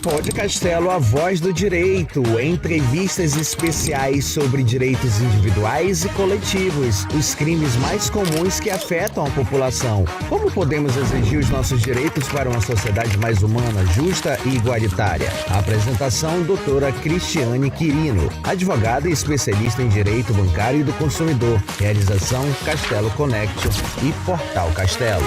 Pod Castelo, a voz do direito. Entrevistas especiais sobre direitos individuais e coletivos, os crimes mais comuns que afetam a população. Como podemos exigir os nossos direitos para uma sociedade mais humana, justa e igualitária? A apresentação, doutora Cristiane Quirino, advogada e especialista em direito bancário e do consumidor. Realização Castelo Connection e Portal Castelo.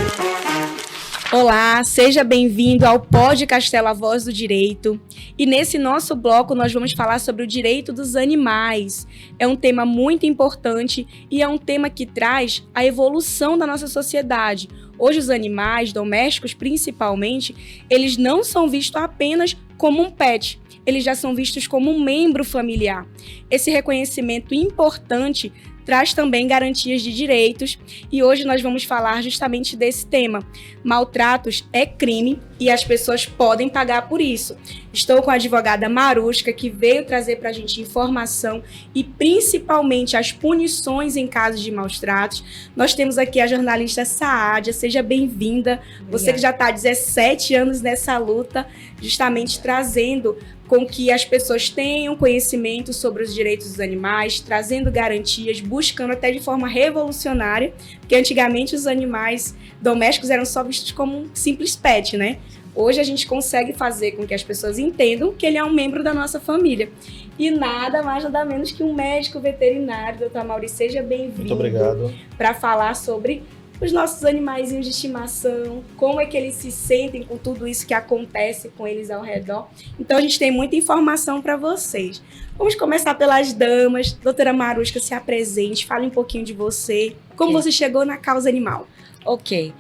Olá, seja bem-vindo ao Pod Castelo, a voz do direito. E nesse nosso bloco nós vamos falar sobre o direito dos animais. É um tema muito importante e é um tema que traz a evolução da nossa sociedade. Hoje os animais domésticos, principalmente, eles não são vistos apenas como um pet. Eles já são vistos como um membro familiar. Esse reconhecimento importante traz também garantias de direitos e hoje nós vamos falar justamente desse tema. Maltratos é crime e as pessoas podem pagar por isso. Estou com a advogada Maruska, que veio trazer para a gente informação e principalmente as punições em casos de maus tratos. Nós temos aqui a jornalista Saadia, seja bem-vinda. Você que já está há 17 anos nessa luta, justamente trazendo com que as pessoas tenham conhecimento sobre os direitos dos animais, trazendo garantias, buscando até de forma revolucionária, porque antigamente os animais domésticos eram só vistos como um simples pet, né? Hoje a gente consegue fazer com que as pessoas entendam que ele é um membro da nossa família. E nada mais, nada menos que um médico veterinário, doutor Maurício, seja bem-vindo. Muito obrigado. Para falar sobre os nossos animaizinhos de estimação, como é que eles se sentem com tudo isso que acontece com eles ao redor. Então a gente tem muita informação para vocês. Vamos começar pelas damas. Doutora Maruska, se apresente, fale um pouquinho de você, como você chegou na causa animal. Ok.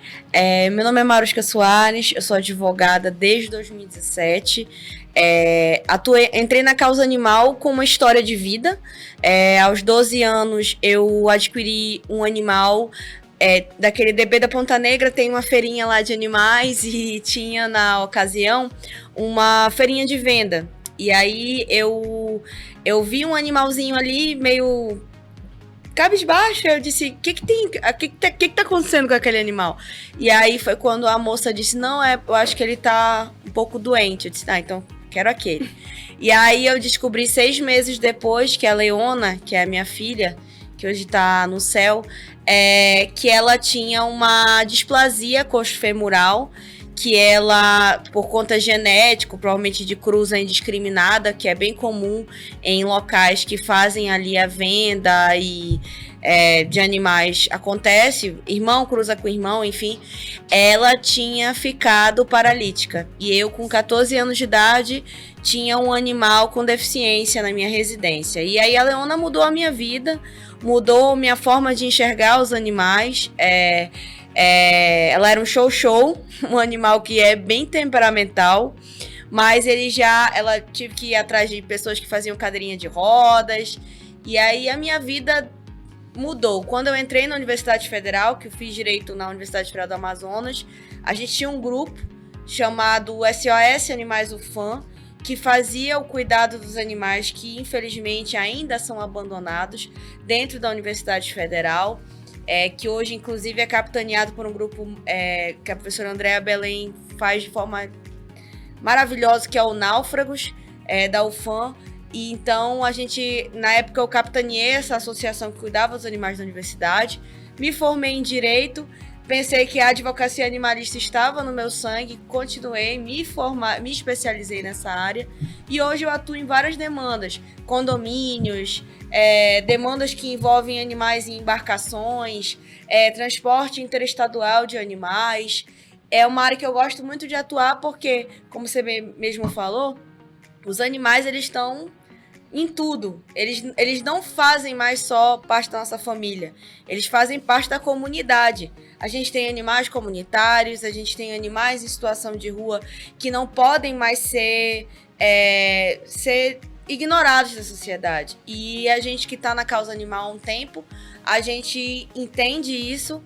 Meu nome é Maruska Soares, eu sou advogada desde 2017. Entrei na causa animal com uma história de vida. Aos 12 anos eu adquiri um animal daquele DB da Ponta Negra, tem uma feirinha lá de animais e tinha na ocasião uma feirinha de venda. E aí eu vi um animalzinho ali meio cabisbaixo, eu disse, o que tá acontecendo com aquele animal? E aí foi quando a moça disse, não, eu acho que ele tá um pouco doente. Eu disse, então quero aquele. E aí eu descobri 6 meses depois que a Leona, que é a minha filha, que hoje tá no céu, que ela tinha uma displasia coxofemoral, que ela, por conta genética, provavelmente de cruza indiscriminada, que é bem comum em locais que fazem ali a venda de animais, acontece, irmão cruza com irmão, enfim, ela tinha ficado paralítica. E eu, com 14 anos de idade, tinha um animal com deficiência na minha residência. E aí a Leona mudou a minha vida, mudou minha forma de enxergar os animais. Ela era um show, um animal que é bem temperamental, mas ela tive que ir atrás de pessoas que faziam cadeirinha de rodas, e aí a minha vida mudou. Quando eu entrei na Universidade Federal, que eu fiz Direito na Universidade Federal do Amazonas, a gente tinha um grupo chamado SOS Animais UFAM, que fazia o cuidado dos animais que infelizmente ainda são abandonados dentro da Universidade Federal, que hoje inclusive é capitaneado por um grupo que a professora Andréa Belém faz de forma maravilhosa, que é o Náufragos, da UFAM. E então na época eu capitaneei essa associação que cuidava dos animais da universidade, me formei em Direito, pensei que a advocacia animalista estava no meu sangue, continuei, me especializei nessa área e hoje eu atuo em várias demandas, condomínios, demandas que envolvem animais em embarcações, transporte interestadual de animais. É uma área que eu gosto muito de atuar porque, como você mesmo falou, os animais eles estão em tudo. Eles não fazem mais só parte da nossa família, eles fazem parte da comunidade. A gente tem animais comunitários, a gente tem animais em situação de rua que não podem mais ser ignorados da sociedade. E a gente que está na causa animal há um tempo, a gente entende isso,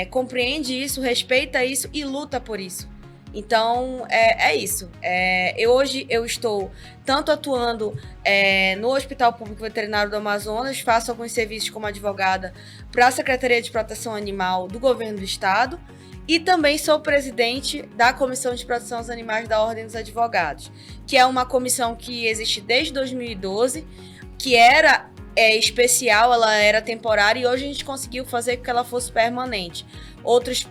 compreende isso, respeita isso e luta por isso. Então, é isso. Hoje eu estou tanto atuando no Hospital Público Veterinário do Amazonas, faço alguns serviços como advogada para a Secretaria de Proteção Animal do Governo do Estado, E também sou presidente da Comissão de Proteção aos Animais da Ordem dos Advogados, que é uma comissão que existe desde 2012, que era especial, ela era temporária, e hoje a gente conseguiu fazer com que ela fosse permanente. Outros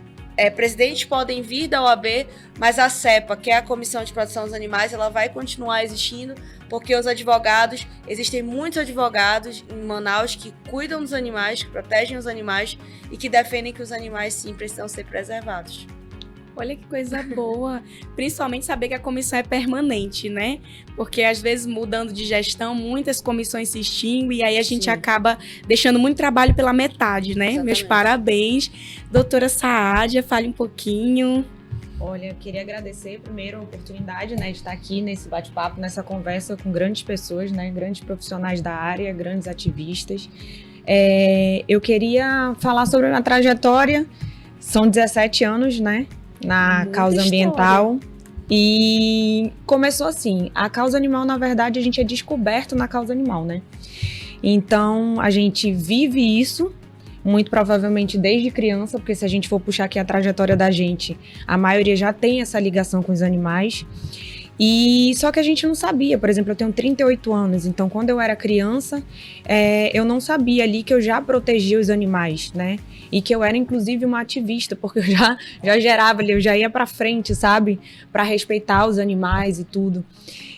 presidentes podem vir da OAB, mas a CEPA, que é a Comissão de Proteção aos Animais, ela vai continuar existindo, porque os advogados, existem muitos advogados em Manaus que cuidam dos animais, que protegem os animais e que defendem que os animais, sim, precisam ser preservados. Olha que coisa boa, principalmente saber que a comissão é permanente, né? Porque às vezes mudando de gestão, muitas comissões se extinguem e aí a gente acaba deixando muito trabalho pela metade, né? Exatamente. Meus parabéns. Doutora Saadia, fale um pouquinho. Olha, eu queria agradecer primeiro a oportunidade, né, de estar aqui nesse bate-papo, nessa conversa com grandes pessoas, né, grandes profissionais da área, grandes ativistas. Eu queria falar sobre a minha trajetória, são 17 anos, né, na Muita causa história. ambiental. E começou assim, a causa animal, na verdade, a gente é descoberto na causa animal, né? Então, a gente vive isso, muito provavelmente desde criança, porque se a gente for puxar aqui a trajetória da gente, a maioria já tem essa ligação com os animais. E só que a gente não sabia, por exemplo, eu tenho 38 anos, então quando eu era criança, eu não sabia ali que eu já protegia os animais, né? E que eu era inclusive uma ativista, porque eu já gerava ali, eu já ia pra frente, sabe? Pra respeitar os animais e tudo.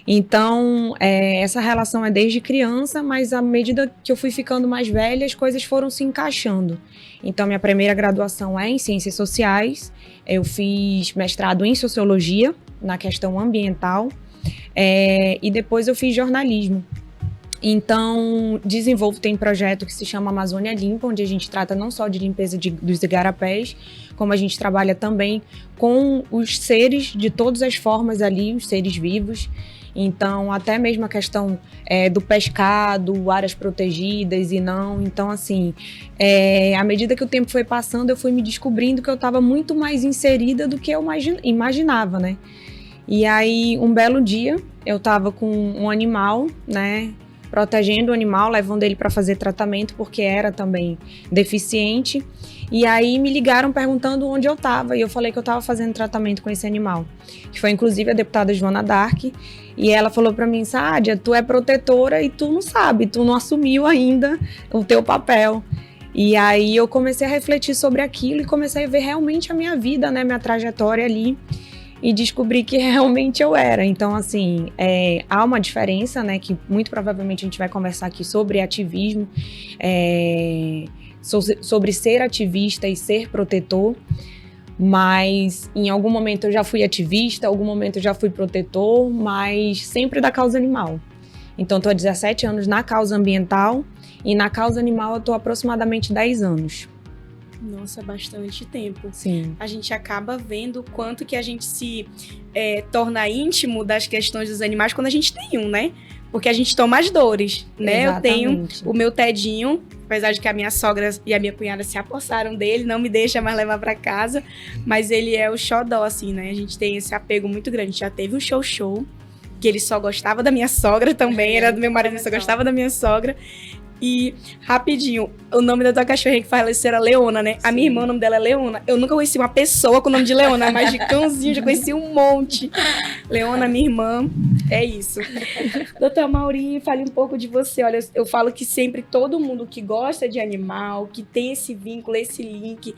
Então, essa relação é desde criança, mas à medida que eu fui ficando mais velha, as coisas foram se encaixando. Então, minha primeira graduação é em Ciências Sociais, eu fiz mestrado em Sociologia, na questão ambiental, e depois eu fiz jornalismo. Então, tem projeto que se chama Amazônia Limpa, onde a gente trata não só de limpeza dos igarapés, como a gente trabalha também com os seres de todas as formas ali, os seres vivos. Então, até mesmo a questão do pescado, áreas protegidas e não. Então, assim, à medida que o tempo foi passando, eu fui me descobrindo que eu estava muito mais inserida do que eu imaginava, né? E aí, um belo dia, eu estava com um animal, né? Protegendo o animal, levando ele para fazer tratamento, porque era também deficiente. E aí me ligaram perguntando onde eu estava, e eu falei que eu estava fazendo tratamento com esse animal, que foi inclusive a deputada Joana Dark, e ela falou para mim: Saadia, tu é protetora e tu não sabe, tu não assumiu ainda o teu papel. E aí eu comecei a refletir sobre aquilo e comecei a ver realmente a minha vida, né, minha trajetória ali, e descobri que realmente eu era. Então, assim, há uma diferença, né, que muito provavelmente a gente vai conversar aqui sobre ativismo, sobre ser ativista e ser protetor, mas em algum momento eu já fui ativista, em algum momento eu já fui protetor, mas sempre da causa animal. Então, estou há 17 anos na causa ambiental e na causa animal eu estou há aproximadamente 10 anos. Nossa, bastante tempo. Sim. A gente acaba vendo o quanto que a gente se torna íntimo das questões dos animais quando a gente tem um, né? Porque a gente toma as dores, né? Exatamente. Eu tenho o meu Tedinho, apesar de que a minha sogra e a minha cunhada se apossaram dele, não me deixa mais levar pra casa, mas ele é o xodó, assim, né? A gente tem esse apego muito grande. A gente já teve um show, que ele só gostava da minha sogra também, era do meu marido, ele só gostava da minha sogra. E, rapidinho, o nome da tua cachorrinha que faleceu era Leona, né? Sim. A minha irmã, o nome dela é Leona. Eu nunca conheci uma pessoa com o nome de Leona, mas de cãozinho, já conheci um monte. Leona, minha irmã, é isso. Doutor Mauri, fale um pouco de você. Olha, eu falo que sempre todo mundo que gosta de animal, que tem esse vínculo, esse link.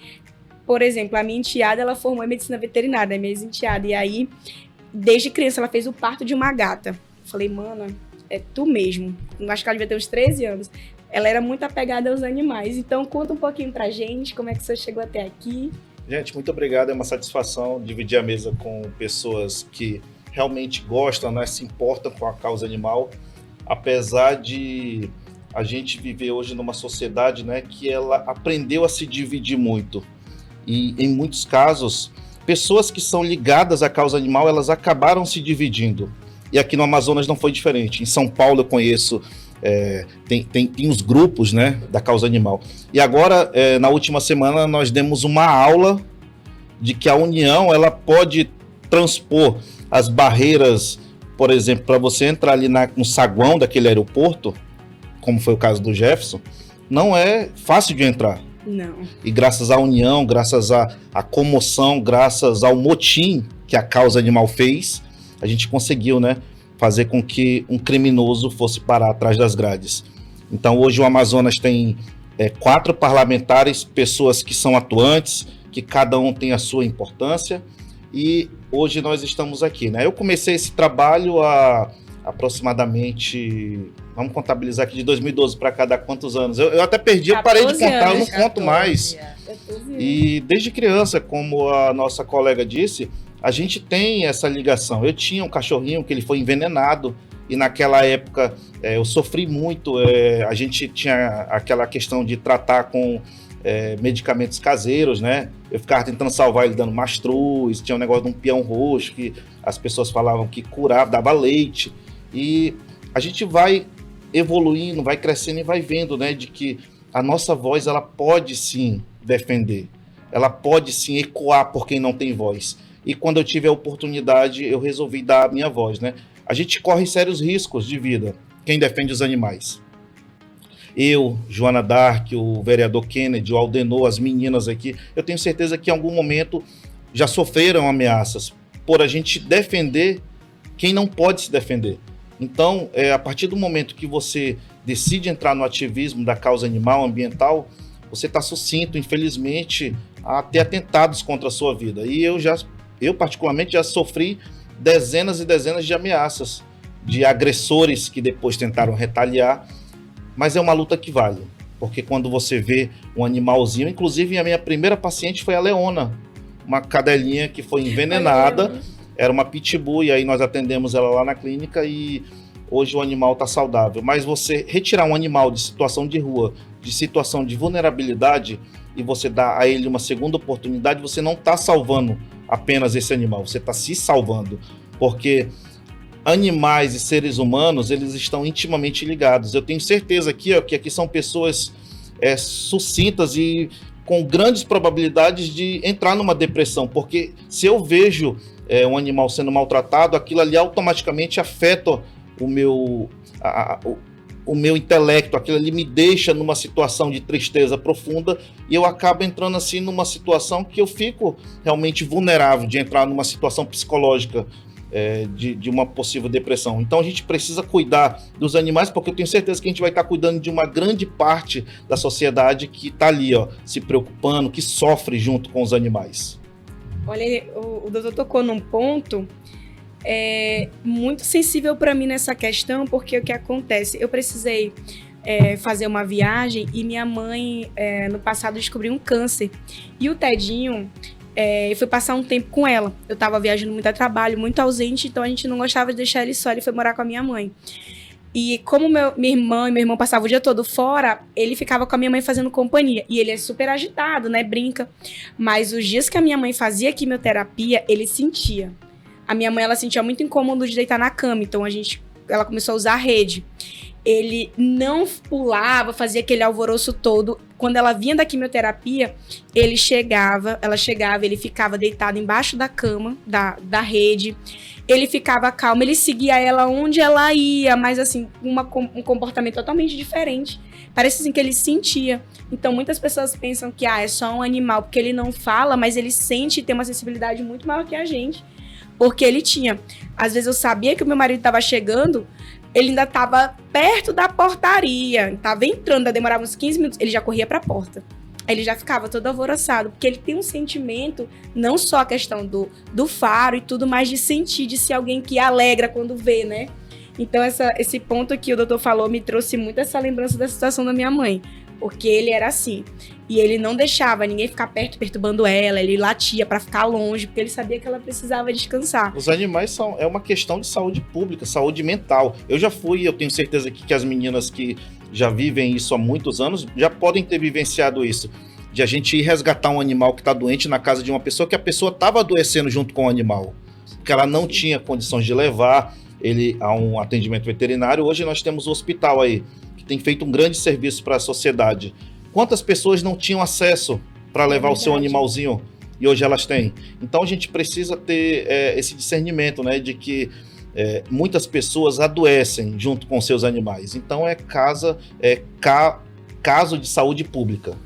Por exemplo, a minha enteada, ela formou em medicina veterinária, minha ex-enteada. E aí, desde criança, ela fez o parto de uma gata. Falei, mana, é tu mesmo. Acho que ela devia ter uns 13 anos. Ela era muito apegada aos animais. Então, conta um pouquinho pra gente como é que você chegou até aqui. Gente, muito obrigado. É uma satisfação dividir a mesa com pessoas que realmente gostam, né, se importam com a causa animal. Apesar de a gente viver hoje numa sociedade, né, que ela aprendeu a se dividir muito. E, em muitos casos, pessoas que são ligadas à causa animal, elas acabaram se dividindo. E aqui no Amazonas não foi diferente. Em São Paulo eu conheço, tem os grupos, né, da causa animal. E agora, na última semana, nós demos uma aula de que a união ela pode transpor as barreiras, por exemplo, para você entrar ali no saguão daquele aeroporto, como foi o caso do Jefferson, não é fácil de entrar. Não. E graças à união, graças à comoção, graças ao motim que a causa animal fez, a gente conseguiu, né, fazer com que um criminoso fosse parar atrás das grades. Então hoje o Amazonas tem 4 parlamentares, pessoas que são atuantes, que cada um tem a sua importância, e hoje nós estamos aqui, né? Eu comecei esse trabalho há aproximadamente, vamos contabilizar aqui de 2012 para cá, dá quantos anos? Eu até perdi, eu parei de contar, eu não conto mais. E desde criança, como a nossa colega disse, a gente tem essa ligação. Eu tinha um cachorrinho que ele foi envenenado, e naquela época eu sofri muito. A gente tinha aquela questão de tratar com medicamentos caseiros, né? Eu ficava tentando salvar ele dando mastruz, tinha um negócio de um peão roxo que as pessoas falavam que curava, dava leite. E a gente vai evoluindo, vai crescendo e vai vendo, né, de que a nossa voz, ela pode sim defender, ela pode sim ecoar por quem não tem voz. E quando eu tive a oportunidade, eu resolvi dar a minha voz, né? A gente corre sérios riscos de vida, quem defende os animais. Eu, Joana Dark, o vereador Kennedy, o Aldenor, as meninas aqui, eu tenho certeza que em algum momento já sofreram ameaças por a gente defender quem não pode se defender. Então, a partir do momento que você decide entrar no ativismo da causa animal, ambiental, você está sucinto, infelizmente, a ter atentados contra a sua vida. E eu particularmente já sofri dezenas e dezenas de ameaças de agressores que depois tentaram retaliar, mas é uma luta que vale, porque quando você vê um animalzinho, inclusive a minha primeira paciente foi a Leona, uma cadelinha que foi envenenada, era uma pitbull, e aí nós atendemos ela lá na clínica e hoje o animal está saudável. Mas você retirar um animal de situação de rua, de situação de vulnerabilidade, e você dar a ele uma segunda oportunidade, você não está salvando apenas esse animal, você está se salvando, porque animais e seres humanos, eles estão intimamente ligados. Eu tenho certeza aqui, que aqui são pessoas sucintas e com grandes probabilidades de entrar numa depressão, porque se eu vejo um animal sendo maltratado, aquilo ali automaticamente afeta o meu intelecto, aquilo ali me deixa numa situação de tristeza profunda e eu acabo entrando assim numa situação que eu fico realmente vulnerável de entrar numa situação psicológica de uma possível depressão. Então a gente precisa cuidar dos animais, porque eu tenho certeza que a gente vai estar cuidando de uma grande parte da sociedade que está ali, se preocupando, que sofre junto com os animais. Olha, o doutor tocou num ponto muito sensível para mim nessa questão, porque o que acontece? Eu precisei fazer uma viagem e minha mãe, no passado, descobriu um câncer. E o Tedinho, eu fui passar um tempo com ela. Eu tava viajando muito a trabalho, muito ausente, então a gente não gostava de deixar ele só, ele foi morar com a minha mãe. E como minha irmã e meu irmão passavam o dia todo fora, ele ficava com a minha mãe fazendo companhia. E ele é super agitado, né? Brinca. Mas os dias que a minha mãe fazia quimioterapia, ele sentia. A minha mãe, ela sentia muito incômodo de deitar na cama, então ela começou a usar a rede. Ele não pulava, fazia aquele alvoroço todo. Quando ela vinha da quimioterapia, ela chegava, ele ficava deitado embaixo da cama, da rede. Ele ficava calmo, ele seguia ela onde ela ia, mas assim, um comportamento totalmente diferente. Parece assim que ele sentia. Então muitas pessoas pensam que é só um animal, porque ele não fala, mas ele sente e tem uma sensibilidade muito maior que a gente. Porque ele tinha. Às vezes eu sabia que o meu marido estava chegando, ele ainda estava perto da portaria, estava entrando, demorava uns 15 minutos, ele já corria para a porta. Aí ele já ficava todo alvoroçado, porque ele tem um sentimento, não só a questão do faro e tudo, mas de sentir, de ser alguém que alegra quando vê, né? Então esse ponto que o doutor falou me trouxe muito essa lembrança da situação da minha mãe, porque ele era assim. E ele não deixava ninguém ficar perto, perturbando ela, ele latia para ficar longe, porque ele sabia que ela precisava descansar. Os animais é uma questão de saúde pública, saúde mental. Eu tenho certeza que as meninas que já vivem isso há muitos anos já podem ter vivenciado isso, de a gente ir resgatar um animal que está doente na casa de uma pessoa que a pessoa estava adoecendo junto com o animal, porque ela não tinha condições de levar ele a um atendimento veterinário. Hoje nós temos o hospital aí, que tem feito um grande serviço para a sociedade. Quantas pessoas não tinham acesso para levar o seu animalzinho e hoje elas têm? Então a gente precisa ter esse discernimento, né, de que muitas pessoas adoecem junto com seus animais. Então caso de saúde pública.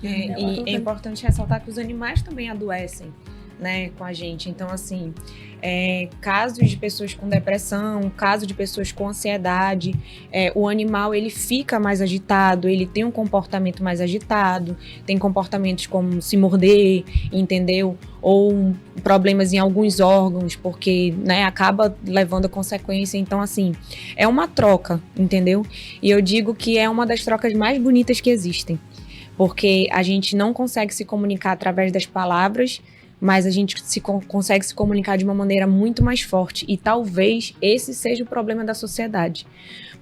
E é importante ressaltar que os animais também adoecem, né, com a gente. Então, assim, casos de pessoas com depressão, casos de pessoas com ansiedade, o animal, ele fica mais agitado, ele tem um comportamento mais agitado, tem comportamentos como se morder, entendeu? Ou problemas em alguns órgãos, porque, né, acaba levando a consequência. Então, assim, é uma troca, entendeu? E eu digo que é uma das trocas mais bonitas que existem, porque a gente não consegue se comunicar através das palavras, mas a gente consegue se comunicar de uma maneira muito mais forte. E talvez esse seja o problema da sociedade.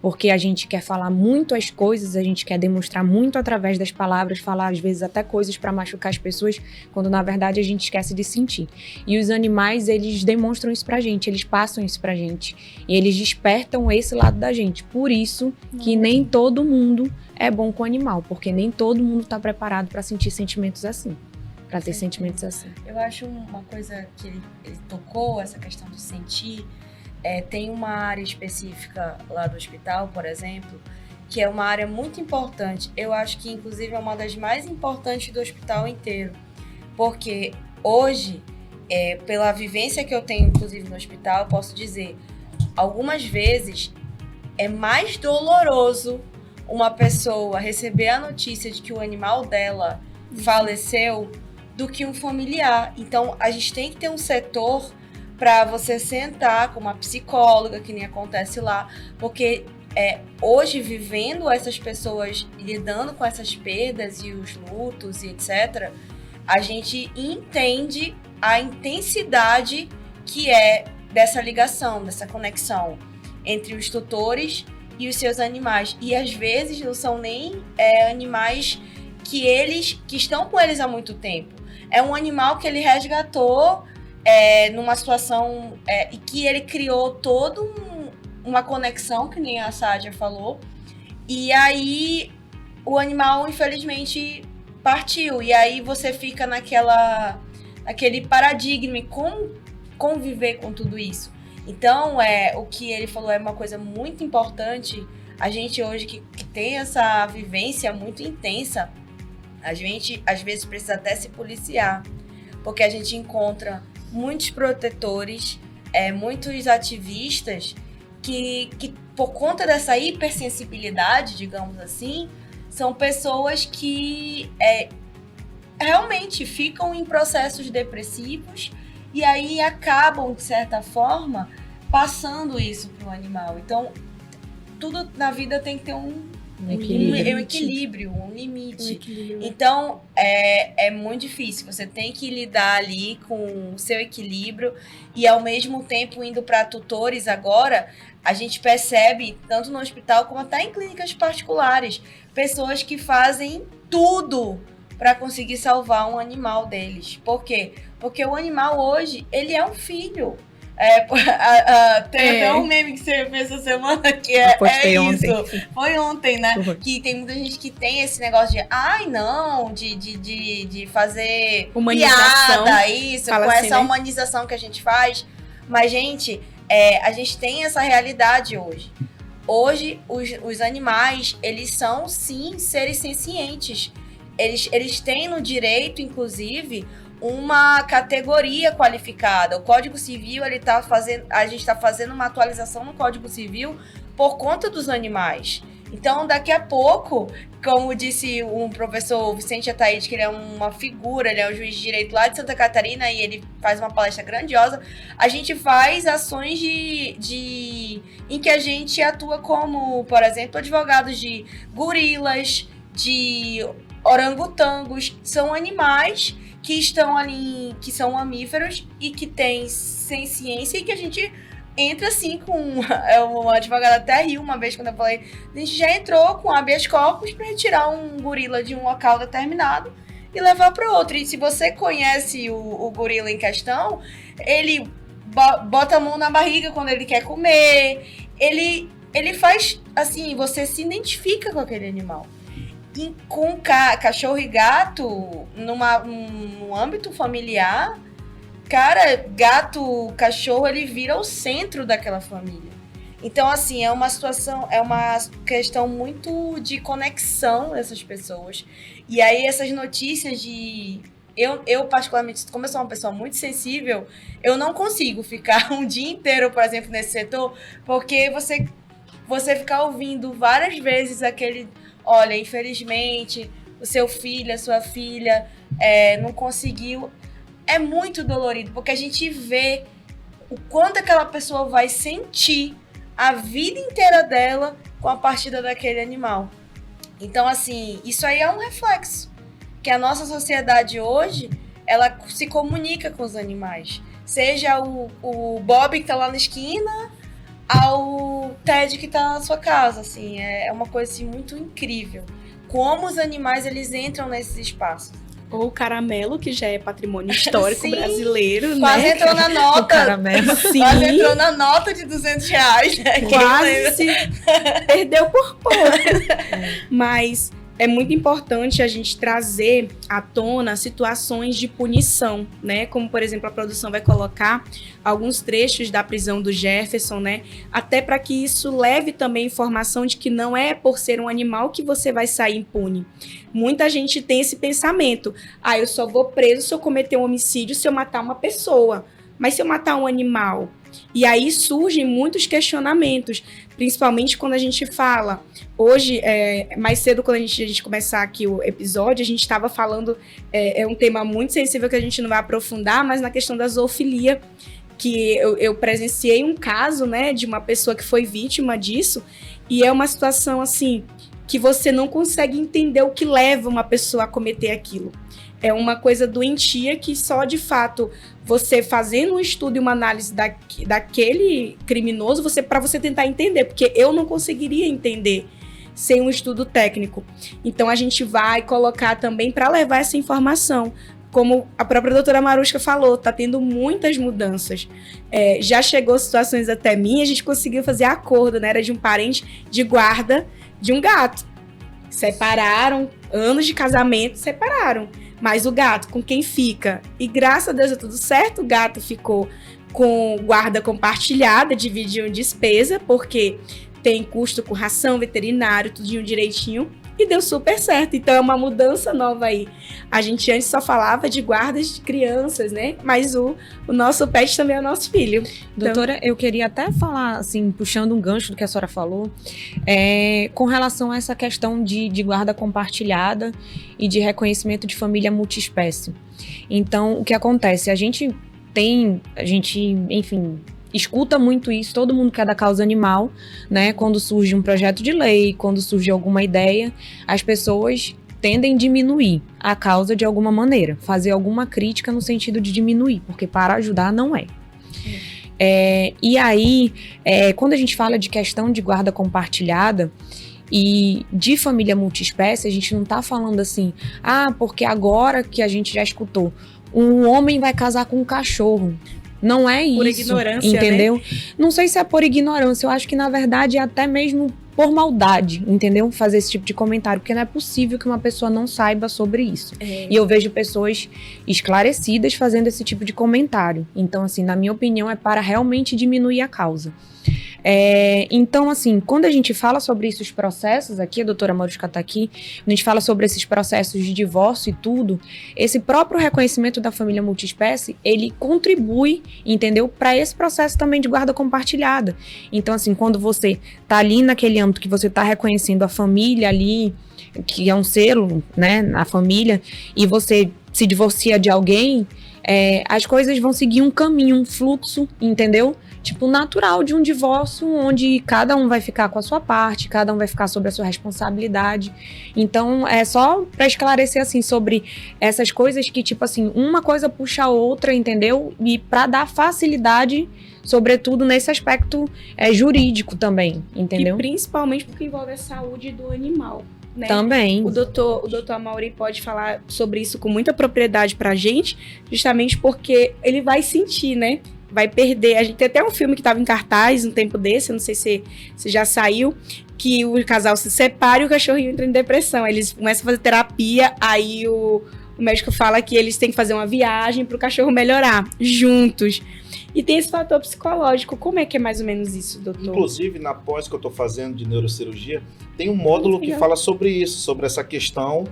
Porque a gente quer falar muito as coisas, a gente quer demonstrar muito através das palavras, falar às vezes até coisas para machucar as pessoas, quando na verdade a gente esquece de sentir. E os animais, eles demonstram isso pra gente, eles passam isso pra gente. E eles despertam esse lado da gente. Por isso que nem todo mundo é bom com o animal, porque nem todo mundo tá preparado para sentir sentimentos assim. Para ter sentimentos assim. Eu acho uma coisa que ele tocou, essa questão de sentir, tem uma área específica lá do hospital, por exemplo, que é uma área muito importante. Eu acho que, inclusive, é uma das mais importantes do hospital inteiro. Porque hoje, pela vivência que eu tenho, inclusive, no hospital, eu posso dizer, algumas vezes é mais doloroso uma pessoa receber a notícia de que o animal dela faleceu do que um familiar. Então, a gente tem que ter um setor para você sentar com uma psicóloga, que nem acontece lá, porque hoje, vivendo essas pessoas, lidando com essas perdas e os lutos e etc., a gente entende a intensidade que é dessa ligação, dessa conexão entre os tutores e os seus animais. E às vezes não são nem animais que estão com eles há muito tempo. É um animal que ele resgatou numa situação e que ele criou toda uma conexão, que nem a Sádia falou, e aí o animal, infelizmente, partiu. E aí você fica naquele paradigma e como conviver com tudo isso. Então, o que ele falou é uma coisa muito importante. A gente hoje que tem essa vivência muito intensa, a gente, às vezes, precisa até se policiar, porque a gente encontra muitos protetores, muitos ativistas que, por conta dessa hipersensibilidade, digamos assim, são pessoas que realmente ficam em processos depressivos e aí acabam, de certa forma, passando isso para o animal. Então, tudo na vida tem que ter um equilíbrio, um limite. Então, é muito difícil. Você tem que lidar ali com o seu equilíbrio e, ao mesmo tempo, indo para tutores agora, a gente percebe, tanto no hospital como até em clínicas particulares, pessoas que fazem tudo para conseguir salvar um animal deles. Por quê? Porque o animal hoje, ele é um filho. Tem até um meme que você fez essa semana que postei isso. Ontem. Foi ontem, né? Que tem muita gente que tem esse negócio de fazer humanização, piada, isso, com assim, essa né? humanização que a gente faz. Mas, gente, a gente tem essa realidade hoje. Hoje, os animais, eles são, sim, seres sencientes. Eles têm no direito, inclusive, uma categoria qualificada. O Código Civil, a gente está fazendo uma atualização no Código Civil por conta dos animais. Então, daqui a pouco, como disse um professor Vicente Ataíde, que ele é uma figura, ele é um juiz de direito lá de Santa Catarina e ele faz uma palestra grandiosa, a gente faz ações em que a gente atua como, por exemplo, advogados de gorilas, de orangotangos, são animais que estão ali, que são mamíferos e que têm senciência e que a gente entra assim com... uma advogada até riu uma vez quando eu falei, a gente já entrou com habeas corpus para retirar um gorila de um local determinado e levar para outro. E se você conhece o gorila em questão, ele bota a mão na barriga quando ele quer comer, ele faz assim, você se identifica com aquele animal. E com cachorro e gato, no âmbito familiar, cara, gato, cachorro, ele vira o centro daquela família. Então, assim, é uma situação, é uma questão muito de conexão dessas pessoas. E aí, essas notícias de... Eu, particularmente, como eu sou uma pessoa muito sensível, eu não consigo ficar um dia inteiro, por exemplo, nesse setor, porque você ficar ouvindo várias vezes aquele... Olha, infelizmente, o seu filho, a sua filha não conseguiu. É muito dolorido, porque a gente vê o quanto aquela pessoa vai sentir a vida inteira dela com a partida daquele animal. Então, assim, isso aí é um reflexo. Que a nossa sociedade hoje, ela se comunica com os animais. Seja o Bob que tá lá na esquina, ao Ted que tá na sua casa, assim. É uma coisa, assim, muito incrível. Como os animais, eles entram nesses espaços. Ou o caramelo, que já é patrimônio histórico brasileiro, quase né? entrou na nota. O caramelo. Sim. Quase entrou na nota de R$200, né? Quase se perdeu por pouco. Mas é muito importante a gente trazer à tona situações de punição, né? Como, por exemplo, a produção vai colocar alguns trechos da prisão do Jefferson, né? Até para que isso leve também informação de que não é por ser um animal que você vai sair impune. Muita gente tem esse pensamento. Eu só vou preso se eu cometer um homicídio, se eu matar uma pessoa. Mas se eu matar um animal? E aí surgem muitos questionamentos, principalmente quando a gente fala. Hoje, mais cedo, quando a gente começar aqui o episódio, a gente estava falando, é um tema muito sensível que a gente não vai aprofundar, mas na questão da zoofilia, que eu presenciei um caso, né, de uma pessoa que foi vítima disso, e é uma situação assim, que você não consegue entender o que leva uma pessoa a cometer aquilo. É uma coisa doentia que só, de fato, você fazendo um estudo e uma análise daquele criminoso, para você tentar entender, porque eu não conseguiria entender sem um estudo técnico. Então, a gente vai colocar também para levar essa informação. Como a própria doutora Maruska falou, tá tendo muitas mudanças. Já chegou situações até mim, a gente conseguiu fazer acordo, né? Era de um parente de guarda de um gato. Separaram, anos de casamento, separaram. Mas o gato, com quem fica? E graças a Deus deu tudo certo, o gato ficou com guarda compartilhada, dividiam despesa, porque tem custo com ração, veterinário, tudinho direitinho, e deu super certo. Então é uma mudança nova aí. A gente antes só falava de guardas de crianças, né? Mas o nosso pet também é o nosso filho. Doutora, eu queria até falar, assim, puxando um gancho do que a senhora falou, com relação a essa questão de guarda compartilhada e de reconhecimento de família multiespécie. Então, o que acontece? A gente, enfim, escuta muito isso, todo mundo que é da causa animal, né? Quando surge um projeto de lei, quando surge alguma ideia, as pessoas tendem a diminuir a causa de alguma maneira, fazer alguma crítica no sentido de diminuir, porque para ajudar não é. E aí, quando a gente fala de questão de guarda compartilhada e de família multiespécie, a gente não tá falando assim, porque agora que a gente já escutou, um homem vai casar com um cachorro. Não é isso, por ignorância, entendeu? Né? Não sei se é por ignorância, eu acho que na verdade é até mesmo por maldade, entendeu? Fazer esse tipo de comentário, porque não é possível que uma pessoa não saiba sobre isso. E eu vejo pessoas esclarecidas fazendo esse tipo de comentário. Então, assim, na minha opinião, é para realmente diminuir a causa. Então, assim, quando a gente fala sobre esses processos aqui, a doutora Maruska está aqui, quando a gente fala sobre esses processos de divórcio e tudo, esse próprio reconhecimento da família multiespécie, ele contribui, entendeu? Para esse processo também de guarda compartilhada. Então, assim, quando você tá ali naquele âmbito que você tá reconhecendo a família ali, que é um selo, né, na família, e você se divorcia de alguém, as coisas vão seguir um caminho, um fluxo, entendeu? Tipo, natural de um divórcio, onde cada um vai ficar com a sua parte, cada um vai ficar sobre a sua responsabilidade. Então, é só para esclarecer, assim, sobre essas coisas que, tipo assim, uma coisa puxa a outra, entendeu? E para dar facilidade, sobretudo nesse aspecto jurídico também, entendeu? E principalmente porque envolve a saúde do animal. Né? Também. O doutor Amaury pode falar sobre isso com muita propriedade pra gente, justamente porque ele vai sentir, né? Vai perder. A gente tem até um filme que estava em cartaz um tempo desse, eu não sei se já saiu, que o casal se separa e o cachorrinho entra em depressão. Eles começam a fazer terapia, aí o o médico fala que eles têm que fazer uma viagem para o cachorro melhorar, juntos. E tem esse fator psicológico. Como é que é mais ou menos isso, doutor? Inclusive, na pós que eu estou fazendo de neurocirurgia, tem um módulo que fala sobre isso, sobre essa questão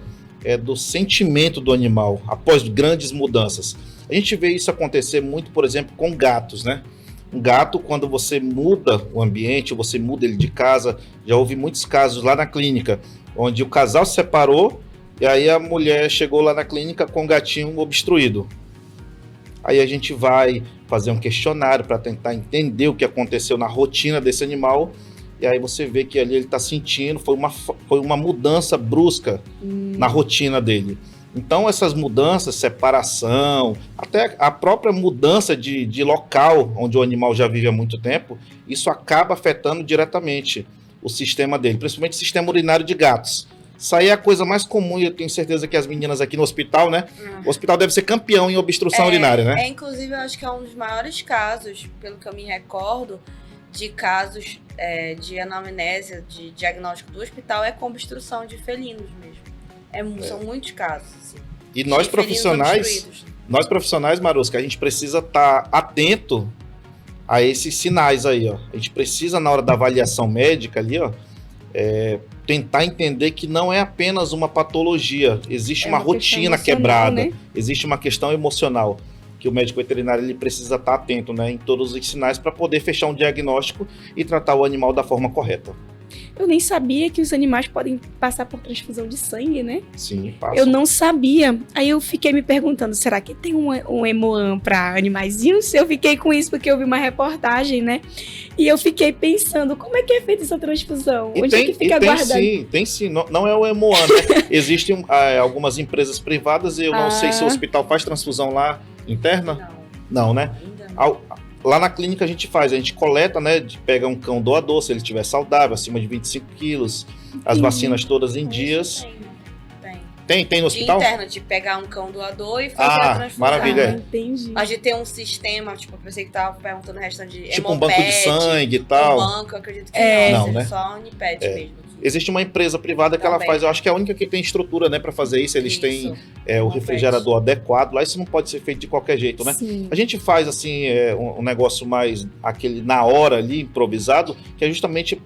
do sentimento do animal, após grandes mudanças. A gente vê isso acontecer muito, por exemplo, com gatos, né? Um gato, quando você muda o ambiente, você muda ele de casa, já houve muitos casos lá na clínica, onde o casal se separou e aí a mulher chegou lá na clínica com o gatinho obstruído. Aí a gente vai fazer um questionário para tentar entender o que aconteceu na rotina desse animal, e aí você vê que ali ele está sentindo, foi uma mudança brusca na rotina dele. Então essas mudanças, separação, até a própria mudança de local onde o animal já vive há muito tempo, isso acaba afetando diretamente o sistema dele, principalmente o sistema urinário de gatos. Isso aí é a coisa mais comum, e eu tenho certeza que as meninas aqui no hospital, né? O hospital deve ser campeão em obstrução urinária, né? Inclusive, eu acho que é um dos maiores casos, pelo que eu me recordo, de casos de anamnésia, de diagnóstico do hospital, é com obstrução de felinos mesmo. São muitos casos, assim. E nós profissionais, Marusca, a gente precisa estar atento a esses sinais aí, ó. A gente precisa, na hora da avaliação médica ali, ó, tentar entender que não é apenas uma patologia, existe uma rotina quebrada, né? Existe uma questão emocional que o médico veterinário ele precisa estar atento, né, em todos os sinais para poder fechar um diagnóstico e tratar o animal da forma correta. Eu nem sabia que os animais podem passar por transfusão de sangue, né? Sim, passa. Eu não sabia. Aí eu fiquei me perguntando, será que tem um Hemoan para animaizinhos? Eu fiquei com isso porque eu vi uma reportagem, né? E eu fiquei pensando, como é que é feita essa transfusão? Onde é que fica guardado? Tem sim. Não é o Hemoan, né? Existem algumas empresas privadas, eu não sei se o hospital faz transfusão lá interna. Não, né? Lá na clínica a gente coleta, né, pega um cão doador, se ele estiver saudável, acima de 25 quilos, as vacinas todas em dias. Tem no hospital? Interno, de pegar um cão doador e fazer a transfusão. Maravilha. Entendi. A gente tem um sistema, tipo, eu pensei que tava perguntando o restante de tipo um banco de sangue e tal. Um banco, eu acredito que não, né? Só Uniped mesmo. Existe uma empresa privada que ela faz, eu acho que é a única que tem estrutura, né, para fazer isso. Eles têm o refrigerador adequado, lá isso não pode ser feito de qualquer jeito, né? Sim. A gente faz, assim, um negócio mais, aquele na hora ali, improvisado, que é justamente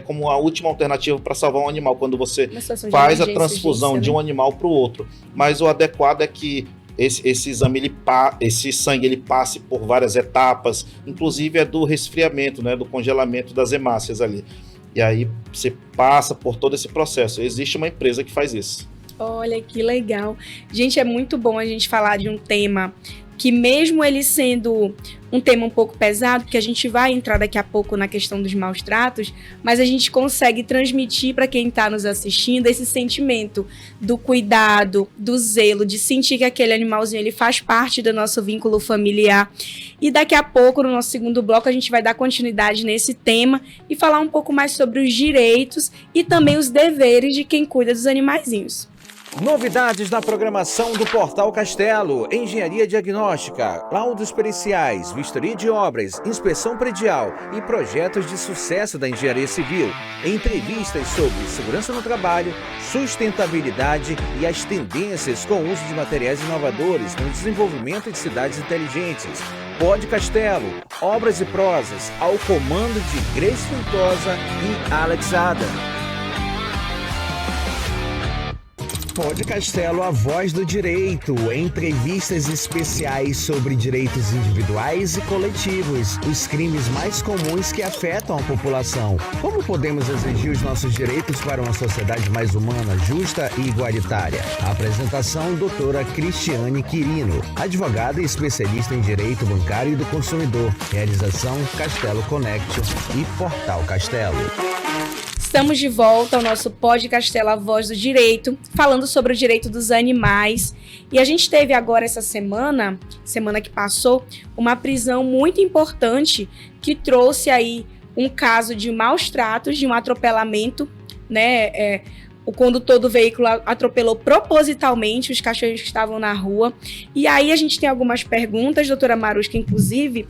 como a última alternativa para salvar um animal, quando você faz a transfusão de um animal para o outro. Mas o adequado é que esse exame, esse sangue, ele passe por várias etapas, inclusive do resfriamento, né, do congelamento das hemácias ali. E aí você passa por todo esse processo. Existe uma empresa que faz isso. Olha, que legal. Gente, é muito bom a gente falar de um tema que, mesmo ele sendo um tema um pouco pesado, que a gente vai entrar daqui a pouco na questão dos maus tratos, mas a gente consegue transmitir para quem está nos assistindo esse sentimento do cuidado, do zelo, de sentir que aquele animalzinho ele faz parte do nosso vínculo familiar. E daqui a pouco, no nosso segundo bloco, a gente vai dar continuidade nesse tema e falar um pouco mais sobre os direitos e também os deveres de quem cuida dos animaizinhos. Novidades na programação do Portal Castelo: engenharia diagnóstica, laudos periciais, vistoria de obras, inspeção predial e projetos de sucesso da engenharia civil. Entrevistas sobre segurança no trabalho, sustentabilidade e as tendências com o uso de materiais inovadores no desenvolvimento de cidades inteligentes. Pod Castelo, obras e prosas, ao comando de Grace Ventosa e Alex Adam. Pod Castelo, a voz do direito. Entrevistas especiais sobre direitos individuais e coletivos, os crimes mais comuns que afetam a população. Como podemos exigir os nossos direitos para uma sociedade mais humana, justa e igualitária? A apresentação, doutora Cristiane Quirino, advogada e especialista em direito bancário e do consumidor. Realização Castelo Connection e Portal Castelo. Estamos de volta ao nosso Pod Castelo, a voz do direito, falando sobre o direito dos animais. E a gente teve agora essa semana que passou, uma prisão muito importante que trouxe aí um caso de maus tratos, de um atropelamento, né? O condutor do veículo atropelou propositalmente os cachorros que estavam na rua. E aí a gente tem algumas perguntas, doutora Marusca, inclusive.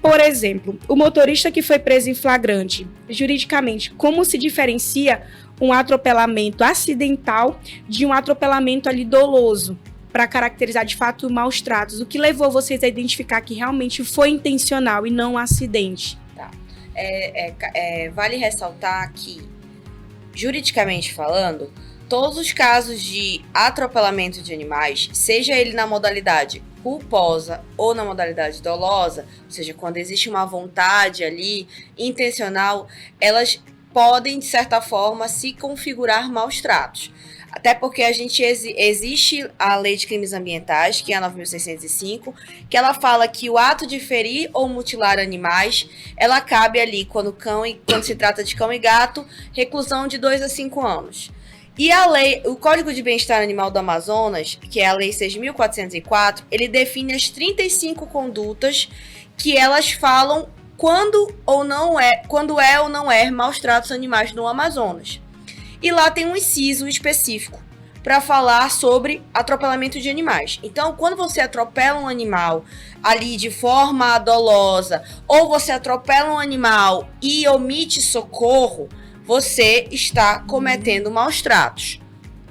Por exemplo, o motorista que foi preso em flagrante, juridicamente, como se diferencia um atropelamento acidental de um atropelamento ali doloso? para caracterizar de fato maus tratos? O que levou vocês a identificar que realmente foi intencional e não um acidente? Vale ressaltar que, juridicamente falando, todos os casos de atropelamento de animais, seja ele na modalidade culposa ou na modalidade dolosa, ou seja, quando existe uma vontade ali intencional, elas podem, de certa forma, se configurar maus tratos. Até porque existe a Lei de Crimes Ambientais, que é a 9.605, que ela fala que o ato de ferir ou mutilar animais, ela cabe ali quando se trata de cão e gato, reclusão de 2 a 5 anos. E o Código de Bem-Estar Animal do Amazonas, que é a Lei 6.404, ele define as 35 condutas que elas falam quando é ou não é maus tratos animais no Amazonas. E lá tem um inciso específico para falar sobre atropelamento de animais. Então, quando você atropela um animal ali de forma dolosa, ou você atropela um animal e omite socorro, você está cometendo maus tratos.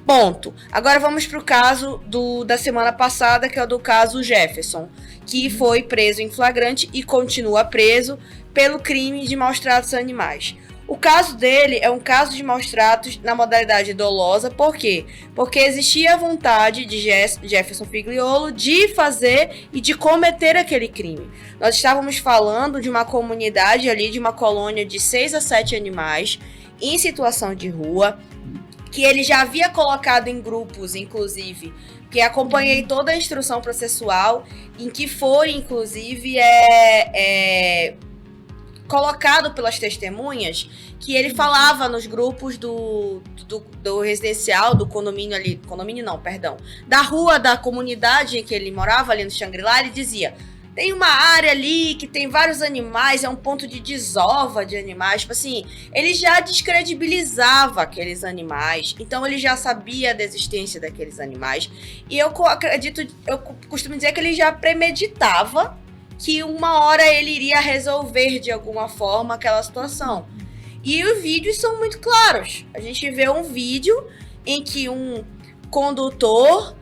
Ponto. Agora vamos para o caso da semana passada, que é o do caso Jefferson, que foi preso em flagrante e continua preso pelo crime de maus tratos a animais. O caso dele é um caso de maus tratos na modalidade dolosa. Por quê? Porque existia a vontade de Jefferson Figliolo de fazer e de cometer aquele crime. Nós estávamos falando de uma comunidade ali, de uma colônia de 6 a 7 animais em situação de rua, que ele já havia colocado em grupos, inclusive, que acompanhei toda a instrução processual, em que foi, inclusive, colocado pelas testemunhas, que ele falava nos grupos do residencial, do condomínio ali, da rua, da comunidade em que ele morava, ali no Xangri-Lá, ele dizia: tem uma área ali que tem vários animais, é um ponto de desova de animais. Tipo assim, ele já descredibilizava aqueles animais, então ele já sabia da existência daqueles animais. E eu costumo dizer que ele já premeditava que uma hora ele iria resolver de alguma forma aquela situação. E os vídeos são muito claros. A gente vê um vídeo em que um condutor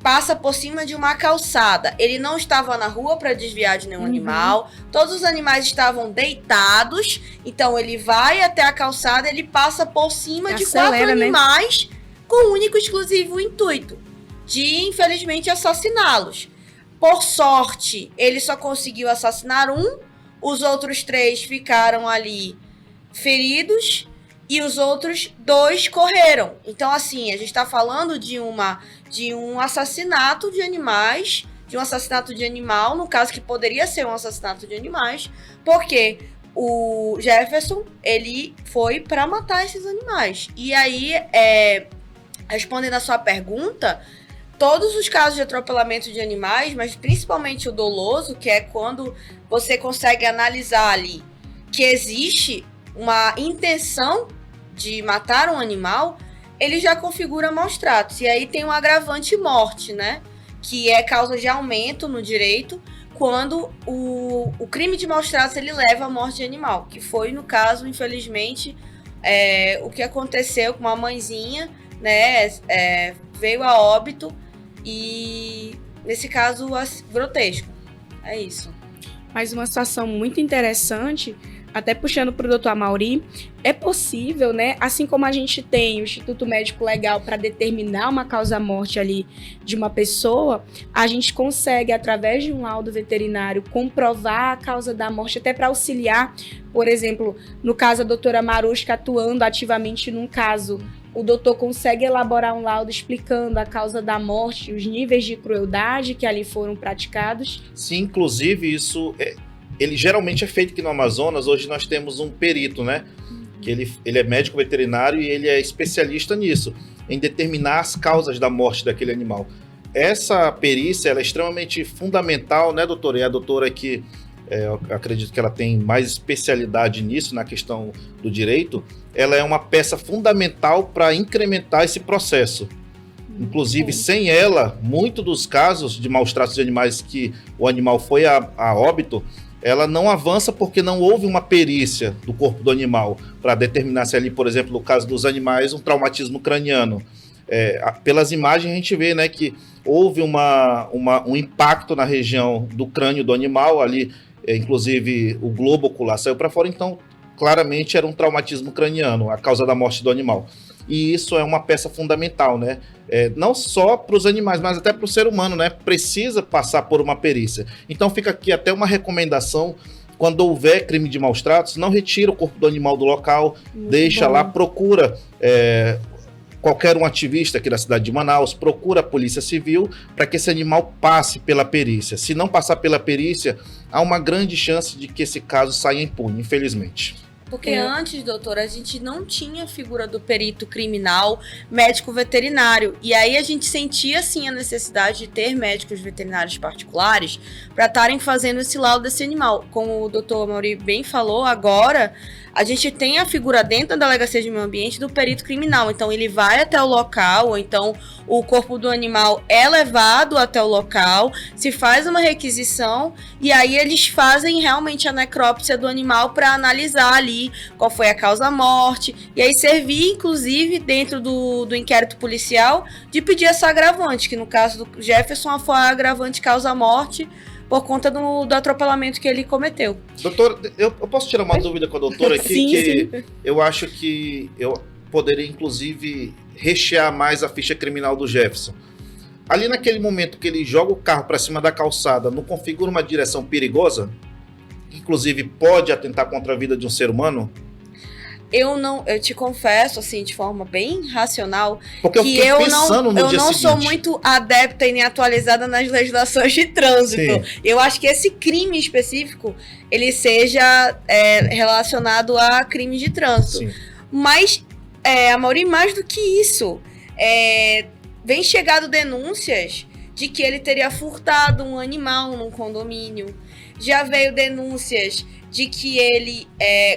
passa por cima de uma calçada. Ele não estava na rua para desviar de nenhum animal. Todos os animais estavam deitados. Então ele vai até a calçada, ele passa por cima de 4 animais, com o único e exclusivo intuito de, infelizmente, assassiná-los. Por sorte, ele só conseguiu assassinar um. Os outros 3 ficaram ali feridos e os outros 2 correram. Então, assim, a gente está falando de um assassinato de animais, de um assassinato de animal, no caso que poderia ser um assassinato de animais, porque o Jefferson, ele foi para matar esses animais. E aí, respondendo a sua pergunta, todos os casos de atropelamento de animais, mas principalmente o doloso, que é quando você consegue analisar ali que existe uma intenção de matar um animal, ele já configura maus tratos. E aí tem um agravante morte, né? Que é causa de aumento no direito quando o crime de maus tratos ele leva à morte de animal. Que foi, no caso, infelizmente, o que aconteceu com uma mãezinha, né? Veio a óbito e, nesse caso, grotesco. É isso. Mas uma situação muito interessante, até puxando para o doutor Amaury, é possível, né? Assim como a gente tem o Instituto Médico Legal para determinar uma causa-morte ali de uma pessoa, a gente consegue, através de um laudo veterinário, comprovar a causa da morte, até para auxiliar, por exemplo, no caso da doutora Marushka atuando ativamente num caso, o doutor consegue elaborar um laudo explicando a causa da morte, os níveis de crueldade que ali foram praticados. Sim, inclusive isso ele geralmente é feito aqui no Amazonas. Hoje nós temos um perito, né? Que ele é médico veterinário e ele é especialista nisso, em determinar as causas da morte daquele animal. Essa perícia ela é extremamente fundamental, né, doutora? E a doutora que eu acredito que ela tem mais especialidade nisso, na questão do direito, ela é uma peça fundamental para incrementar esse processo. Inclusive, sem ela, muitos dos casos de maus tratos de animais que o animal foi a óbito, ela não avança porque não houve uma perícia do corpo do animal para determinar se ali, por exemplo, no caso dos animais, um traumatismo craniano. pelas imagens a gente vê, né, que houve um impacto na região do crânio do animal, ali, inclusive o globo ocular saiu para fora, então claramente era um traumatismo craniano, a causa da morte do animal. E isso é uma peça fundamental, né? Não só para os animais, mas até para o ser humano, né? Precisa passar por uma perícia. Então fica aqui até uma recomendação: quando houver crime de maus tratos, não retira o corpo do animal do local, deixa lá, procura qualquer um ativista aqui da cidade de Manaus, procura a Polícia Civil para que esse animal passe pela perícia. Se não passar pela perícia, há uma grande chance de que esse caso saia impune, infelizmente. Porque antes, doutora, a gente não tinha a figura do perito criminal, médico veterinário. E aí a gente sentia, sim, a necessidade de ter médicos veterinários particulares para estarem fazendo esse laudo desse animal. Como o doutor Mauri bem falou, agora a gente tem a figura dentro da Delegacia de Meio Ambiente do perito criminal. Então ele vai até o local, ou então o corpo do animal é levado até o local, se faz uma requisição e aí eles fazem realmente a necrópsia do animal para analisar ali qual foi a causa-morte, e aí servir, inclusive, dentro do inquérito policial, de pedir essa agravante, que no caso do Jefferson foi a agravante causa-morte por conta do atropelamento que ele cometeu. Doutor, eu posso tirar uma dúvida com a doutora aqui? Sim, sim. Eu acho que eu poderia, inclusive, rechear mais a ficha criminal do Jefferson. Ali naquele momento que ele joga o carro para cima da calçada, não configura uma direção perigosa? Que, inclusive, pode atentar contra a vida de um ser humano? Eu te confesso, assim, de forma bem racional, porque que eu não sou seguinte. muito adepta e nem atualizada nas legislações de trânsito. Sim. Eu acho que esse crime específico, ele seja relacionado a crime de trânsito. Sim. Mas, Amaury, mais do que isso, vem chegado denúncias de que ele teria furtado um animal num condomínio. Já veio denúncias de que ele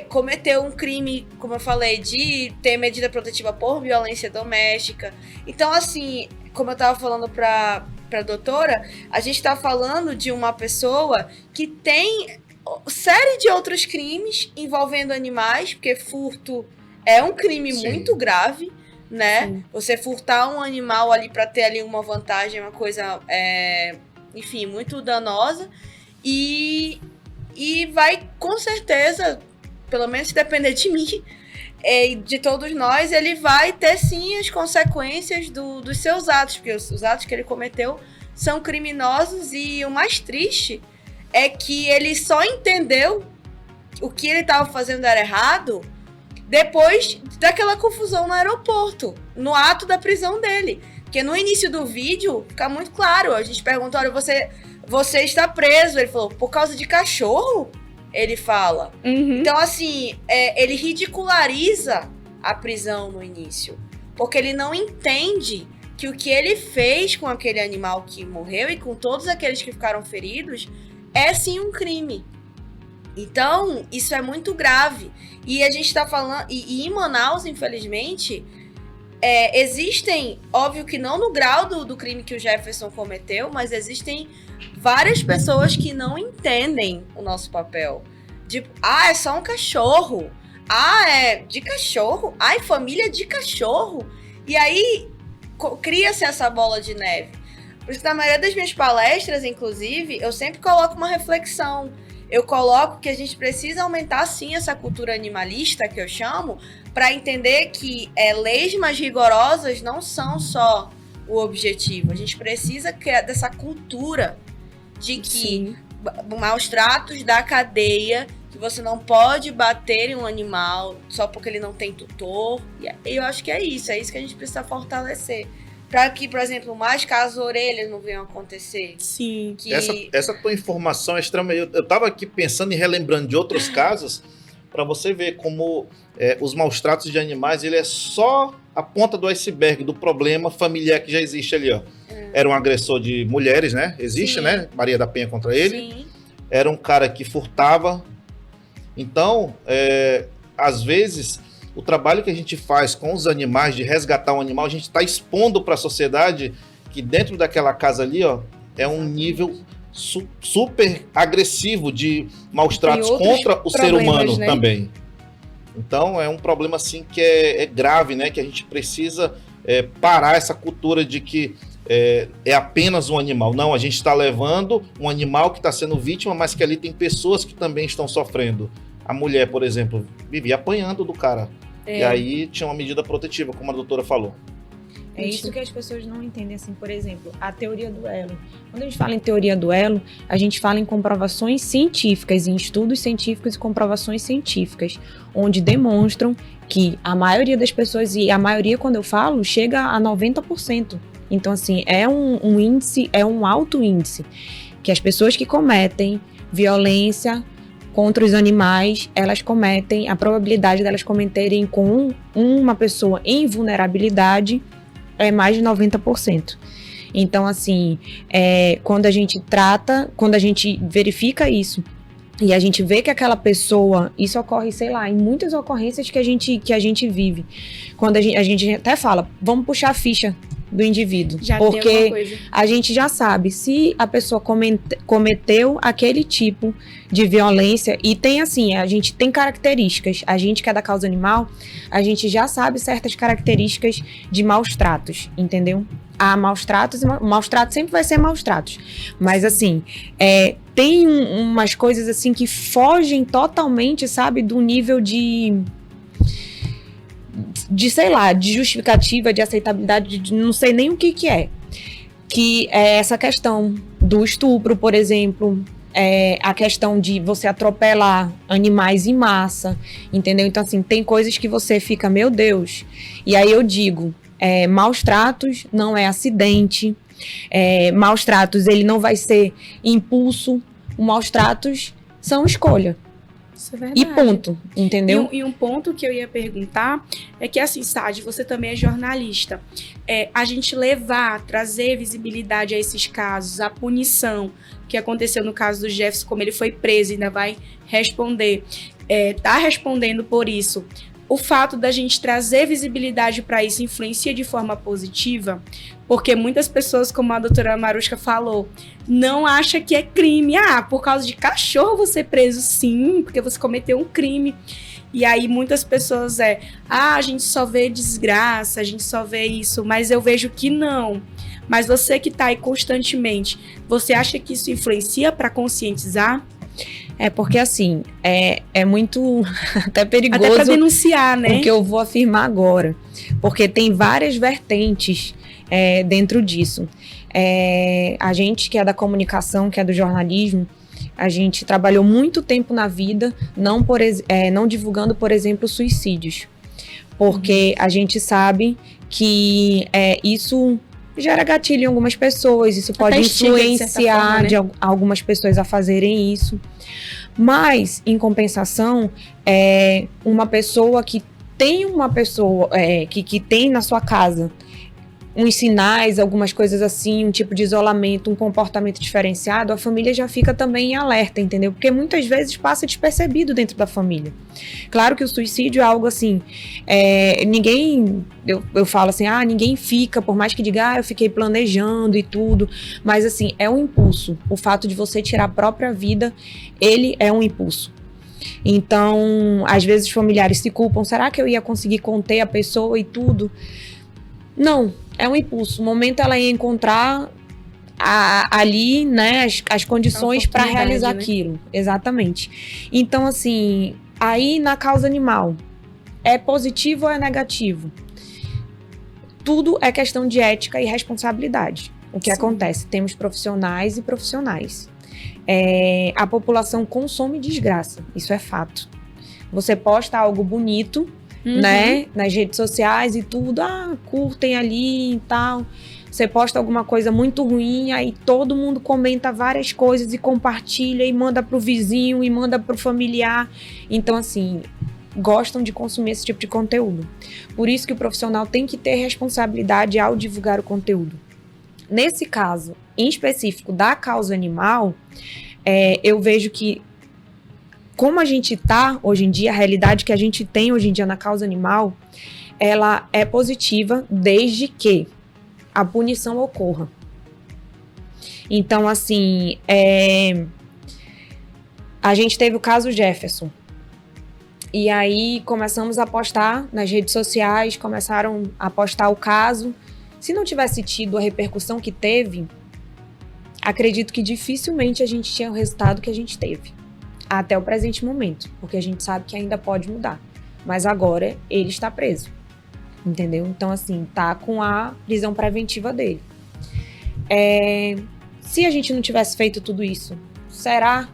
cometeu um crime, como eu falei, de ter medida protetiva por violência doméstica. Então, assim, como eu estava falando para a doutora, a gente está falando de uma pessoa que tem série de outros crimes envolvendo animais, porque furto é um crime Sim. muito grave, né? Sim. Você furtar um animal ali para ter ali uma vantagem é uma coisa, enfim, muito danosa. E vai, com certeza, pelo menos se depender de mim, de todos nós, ele vai ter sim as consequências dos seus atos, porque os atos que ele cometeu são criminosos, e o mais triste é que ele só entendeu o que ele estava fazendo era errado depois daquela confusão no aeroporto, no ato da prisão dele. Porque no início do vídeo fica muito claro, a gente pergunta, olha, você está preso. Ele falou, por causa de cachorro? Ele fala. Uhum. Então, assim, ele ridiculariza a prisão no início. Porque ele não entende que o que ele fez com aquele animal que morreu e com todos aqueles que ficaram feridos é sim um crime. Então, isso é muito grave. E a gente está falando... E em Manaus, infelizmente... existem, óbvio que não no grau do crime que o Jefferson cometeu, mas existem várias pessoas que não entendem o nosso papel. É só um cachorro. É de cachorro. É família de cachorro. E aí cria-se essa bola de neve. Por isso, na maioria das minhas palestras, inclusive, eu sempre coloco uma reflexão. Eu coloco que a gente precisa aumentar, sim, essa cultura animalista, que eu chamo, para entender que leis mais rigorosas não são só o objetivo. A gente precisa criar dessa cultura de que maus tratos da cadeia, que você não pode bater em um animal só porque ele não tem tutor. E eu acho que é isso que a gente precisa fortalecer. Para que, por exemplo, mais casos orelhas não venham a acontecer. Sim. Essa tua informação é extremamente... Eu estava aqui pensando e relembrando de outros casos, para você ver como os maus tratos de animais, ele é só a ponta do iceberg do problema familiar que já existe ali, ó. Era um agressor de mulheres, né? Existe, sim, né? Maria da Penha contra ele. Sim. Era um cara que furtava. Então, às vezes, o trabalho que a gente faz com os animais, de resgatar um animal, a gente está expondo para a sociedade que dentro daquela casa ali, ó, é um nível super agressivo de maus tratos contra o ser humano, né? Também. Então, é um problema, assim, que é grave, né? Que a gente precisa parar essa cultura de que é apenas um animal. Não, a gente está levando um animal que está sendo vítima, mas que ali tem pessoas que também estão sofrendo. A mulher, por exemplo, vivia apanhando do cara. E aí tinha uma medida protetiva, como a doutora falou. É isso que as pessoas não entendem, assim, por exemplo, a teoria do elo. Quando a gente fala em teoria do elo, a gente fala em comprovações científicas, em estudos científicos e comprovações científicas, onde demonstram que a maioria das pessoas, e a maioria, quando eu falo, chega a 90%. Então, assim, é um índice, é um alto índice, que as pessoas que cometem violência contra os animais, elas cometem, a probabilidade delas cometerem com uma pessoa em vulnerabilidade é mais de 90%. Então, assim, quando a gente verifica isso, e a gente vê que aquela pessoa, isso ocorre, sei lá, em muitas ocorrências que a gente vive. Quando a gente até fala, vamos puxar a ficha do indivíduo. Porque a gente já sabe se a pessoa cometeu aquele tipo de violência, e tem assim, a gente tem características, a gente que é da causa animal, a gente já sabe certas características de maus tratos, entendeu? Há maus tratos, maus tratos sempre vai ser maus tratos, mas assim, tem umas coisas assim que fogem totalmente, sabe, do nível de sei lá, de justificativa, de aceitabilidade, de não sei nem o que é. Que é essa questão do estupro, por exemplo, a questão de você atropelar animais em massa, entendeu? Então, assim, tem coisas que você fica, meu Deus. E aí eu digo, maus tratos não é acidente, maus tratos, ele não vai ser impulso, maus tratos são escolha. Isso é verdade. E ponto, entendeu? E um ponto que eu ia perguntar é que, assim, Sade, você também é jornalista. A gente trazer visibilidade a esses casos, a punição que aconteceu no caso do Jefferson, como ele foi preso e ainda vai responder, tá respondendo por isso. O fato da gente trazer visibilidade para isso influencia de forma positiva? Porque muitas pessoas, como a doutora Marushka falou, não acham que é crime. Por causa de cachorro você preso, sim, porque você cometeu um crime. E aí muitas pessoas a gente só vê desgraça, a gente só vê isso, mas eu vejo que não. Mas você que está aí constantemente, você acha que isso influencia para conscientizar? Porque assim, é muito até perigoso. Até para denunciar, né? O que eu vou afirmar agora. Porque tem várias vertentes dentro disso. A gente que é da comunicação, que é do jornalismo, a gente trabalhou muito tempo na vida não divulgando, por exemplo, suicídios. Porque a gente sabe que isso gera gatilho em algumas pessoas, isso pode influenciar de algumas pessoas a fazerem isso. Mas, em compensação, uma pessoa que tem que tem na sua casa uns sinais, algumas coisas assim, um tipo de isolamento, um comportamento diferenciado, a família já fica também em alerta, entendeu? Porque muitas vezes passa despercebido dentro da família. Claro que o suicídio é algo assim, eu falo assim, ninguém fica, por mais que diga, eu fiquei planejando e tudo, mas assim, é um impulso. O fato de você tirar a própria vida, ele é um impulso. Então, às vezes os familiares se culpam, será que eu ia conseguir conter a pessoa e tudo? Não, é um impulso. O momento ela ia encontrar ali, né, as condições para realizar aquilo. Exatamente. Então, assim, aí na causa animal, é positivo ou é negativo? Tudo é questão de ética e responsabilidade. O que acontece? Temos profissionais e profissionais. A população consome desgraça, isso é fato. Você posta algo bonito, né, nas redes sociais e tudo, curtem ali e tal. Você posta alguma coisa muito ruim, aí todo mundo comenta várias coisas e compartilha e manda pro vizinho e manda pro familiar. Então, assim, gostam de consumir esse tipo de conteúdo. Por isso que o profissional tem que ter responsabilidade ao divulgar o conteúdo. Nesse caso, em específico da causa animal, eu vejo que como a gente está hoje em dia, a realidade que a gente tem hoje em dia na causa animal, ela é positiva desde que a punição ocorra. Então, assim, a gente teve o caso Jefferson. E aí começamos a postar nas redes sociais, começaram a postar o caso. Se não tivesse tido a repercussão que teve, acredito que dificilmente a gente tinha o resultado que a gente teve. Até o presente momento, porque a gente sabe que ainda pode mudar. Mas agora ele está preso, entendeu? Então, assim, tá com a prisão preventiva dele. Se a gente não tivesse feito tudo isso, será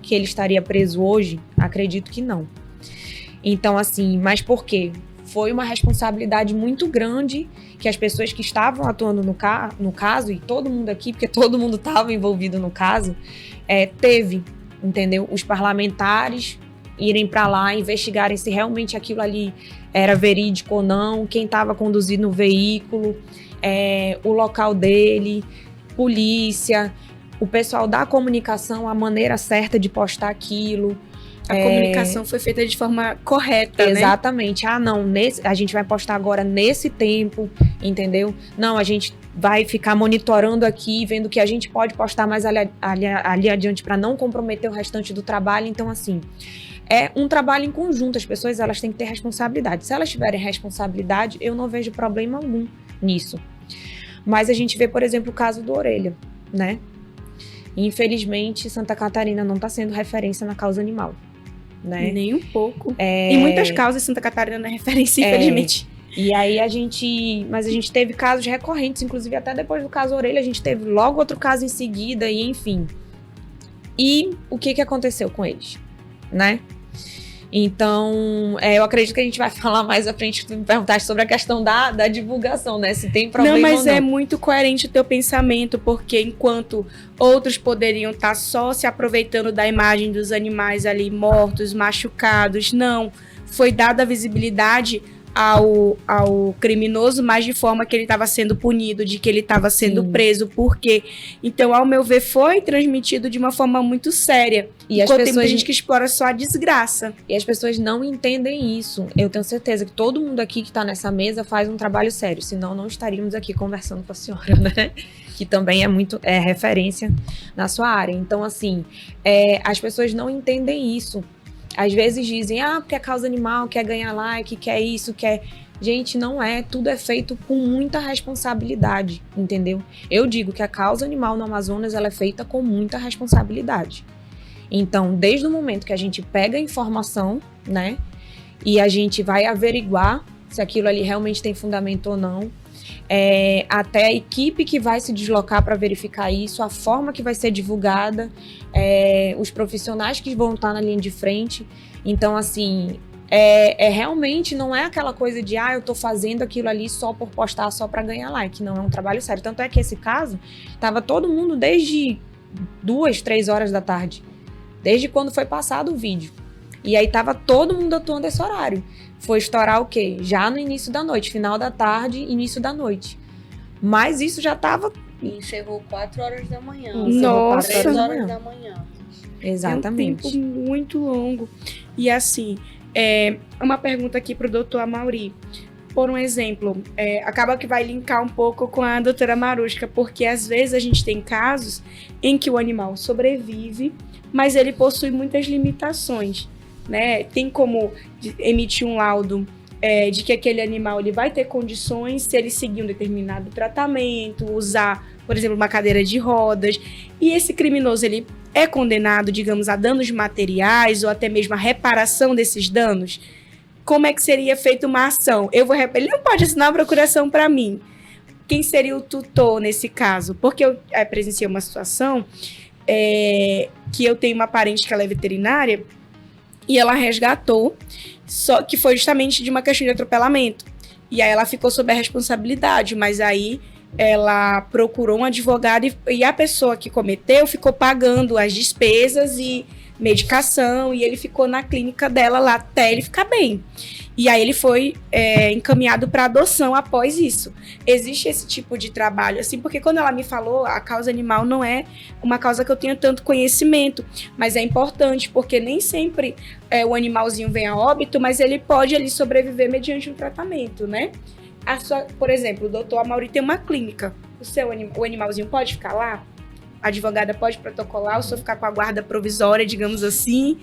que ele estaria preso hoje? Acredito que não. Então, assim, mas por quê? Foi uma responsabilidade muito grande que as pessoas que estavam atuando no caso, e todo mundo aqui, porque todo mundo estava envolvido no caso, teve, entendeu? Os parlamentares irem para lá, investigarem se realmente aquilo ali era verídico ou não, quem estava conduzindo o veículo, o local dele, polícia, o pessoal da comunicação, a maneira certa de postar aquilo. A comunicação foi feita de forma correta, né? Exatamente. Não, a gente vai postar agora nesse tempo, entendeu? Não, a gente vai ficar monitorando aqui, vendo o que a gente pode postar mais ali adiante para não comprometer o restante do trabalho. Então, assim, é um trabalho em conjunto. As pessoas, elas têm que ter responsabilidade. Se elas tiverem responsabilidade, eu não vejo problema algum nisso. Mas a gente vê, por exemplo, o caso do Orelha, né? Infelizmente, Santa Catarina não está sendo referência na causa animal. Né? Nem um pouco. Em muitas causas, Santa Catarina não é referência, infelizmente. E aí a gente teve casos recorrentes, inclusive até depois do caso Orelha, a gente teve logo outro caso em seguida, e enfim. E o que aconteceu com eles, né? Então, eu acredito que a gente vai falar mais à frente, tu me perguntaste sobre a questão da divulgação, né? Se tem problema ou não. Não, mas é muito coerente o teu pensamento, porque enquanto outros poderiam estar só se aproveitando da imagem dos animais ali mortos, machucados, não. Foi dada visibilidade ao criminoso, mas de forma que ele estava sendo punido, de que ele estava sendo preso. Por quê? Então, ao meu ver, foi transmitido de uma forma muito séria. E as pessoas... tem gente que explora só a desgraça. E as pessoas não entendem isso. Eu tenho certeza que todo mundo aqui que está nessa mesa faz um trabalho sério, senão não estaríamos aqui conversando com a senhora, né? Que também é referência na sua área. Então, assim, as pessoas não entendem isso. Às vezes dizem, porque é causa animal, quer ganhar like, quer isso, quer... Gente, não é. Tudo é feito com muita responsabilidade, entendeu? Eu digo que a causa animal no Amazonas, ela é feita com muita responsabilidade. Então, desde o momento que a gente pega a informação, né? E a gente vai averiguar se aquilo ali realmente tem fundamento ou não, até a equipe que vai se deslocar para verificar isso, a forma que vai ser divulgada, os profissionais que vão estar na linha de frente. Então, assim, realmente não é aquela coisa de eu tô fazendo aquilo ali só por postar, só para ganhar like. Não, é um trabalho sério. Tanto é que esse caso, tava todo mundo desde 2, 3 horas da tarde, desde quando foi passado o vídeo. E aí tava todo mundo atuando esse horário. Foi estourar o quê? Já no início da noite, final da tarde, início da noite. Mas isso já tava... E encerrou 4 horas da manhã. Nossa! 3 horas da manhã. Exatamente. É um tempo muito longo. E assim, uma pergunta aqui pro doutor Amaury. Por um exemplo, acaba que vai linkar um pouco com a doutora Marushka, porque às vezes a gente tem casos em que o animal sobrevive, mas ele possui muitas limitações, né? Tem como emitir um laudo de que aquele animal ele vai ter condições se ele seguir um determinado tratamento, usar, por exemplo, uma cadeira de rodas, e esse criminoso ele é condenado, digamos, a danos materiais ou até mesmo a reparação desses danos. Como é que seria feita uma ação? Ele não pode assinar uma procuração para mim. Quem seria o tutor nesse caso? Porque eu presenciei uma situação que eu tenho uma parente que ela é veterinária e ela resgatou, só que foi justamente de uma questão de atropelamento. E aí ela ficou sob a responsabilidade, mas aí ela procurou um advogado e a pessoa que cometeu ficou pagando as despesas e medicação, e ele ficou na clínica dela lá até ele ficar bem. E aí ele foi encaminhado para adoção após isso. Existe esse tipo de trabalho, assim, porque quando ela me falou, a causa animal não é uma causa que eu tenha tanto conhecimento, mas é importante, porque nem sempre o animalzinho vem a óbito, mas ele pode ali sobreviver mediante um tratamento, né? Por exemplo, o doutor Amaury tem uma clínica, o animalzinho pode ficar lá? A advogada pode protocolar, ou só ficar com a guarda provisória, digamos assim?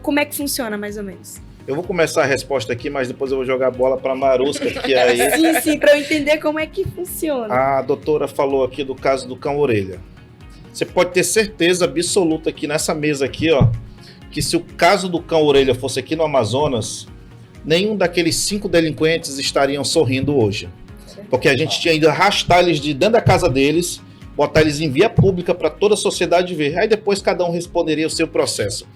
Como é que funciona, mais ou menos? Eu vou começar a resposta aqui, mas depois eu vou jogar a bola para Marusca, que aí Sim, para eu entender como é que funciona. a doutora falou aqui do caso do cão-orelha. Você pode ter certeza absoluta aqui nessa mesa aqui, ó, que se o caso do cão-orelha fosse aqui no Amazonas, nenhum daqueles 5 delinquentes estariam sorrindo hoje. Porque a gente tinha ido arrastar eles de dentro da casa deles, botar eles em via pública para toda a sociedade ver. Aí depois cada um responderia o seu processo.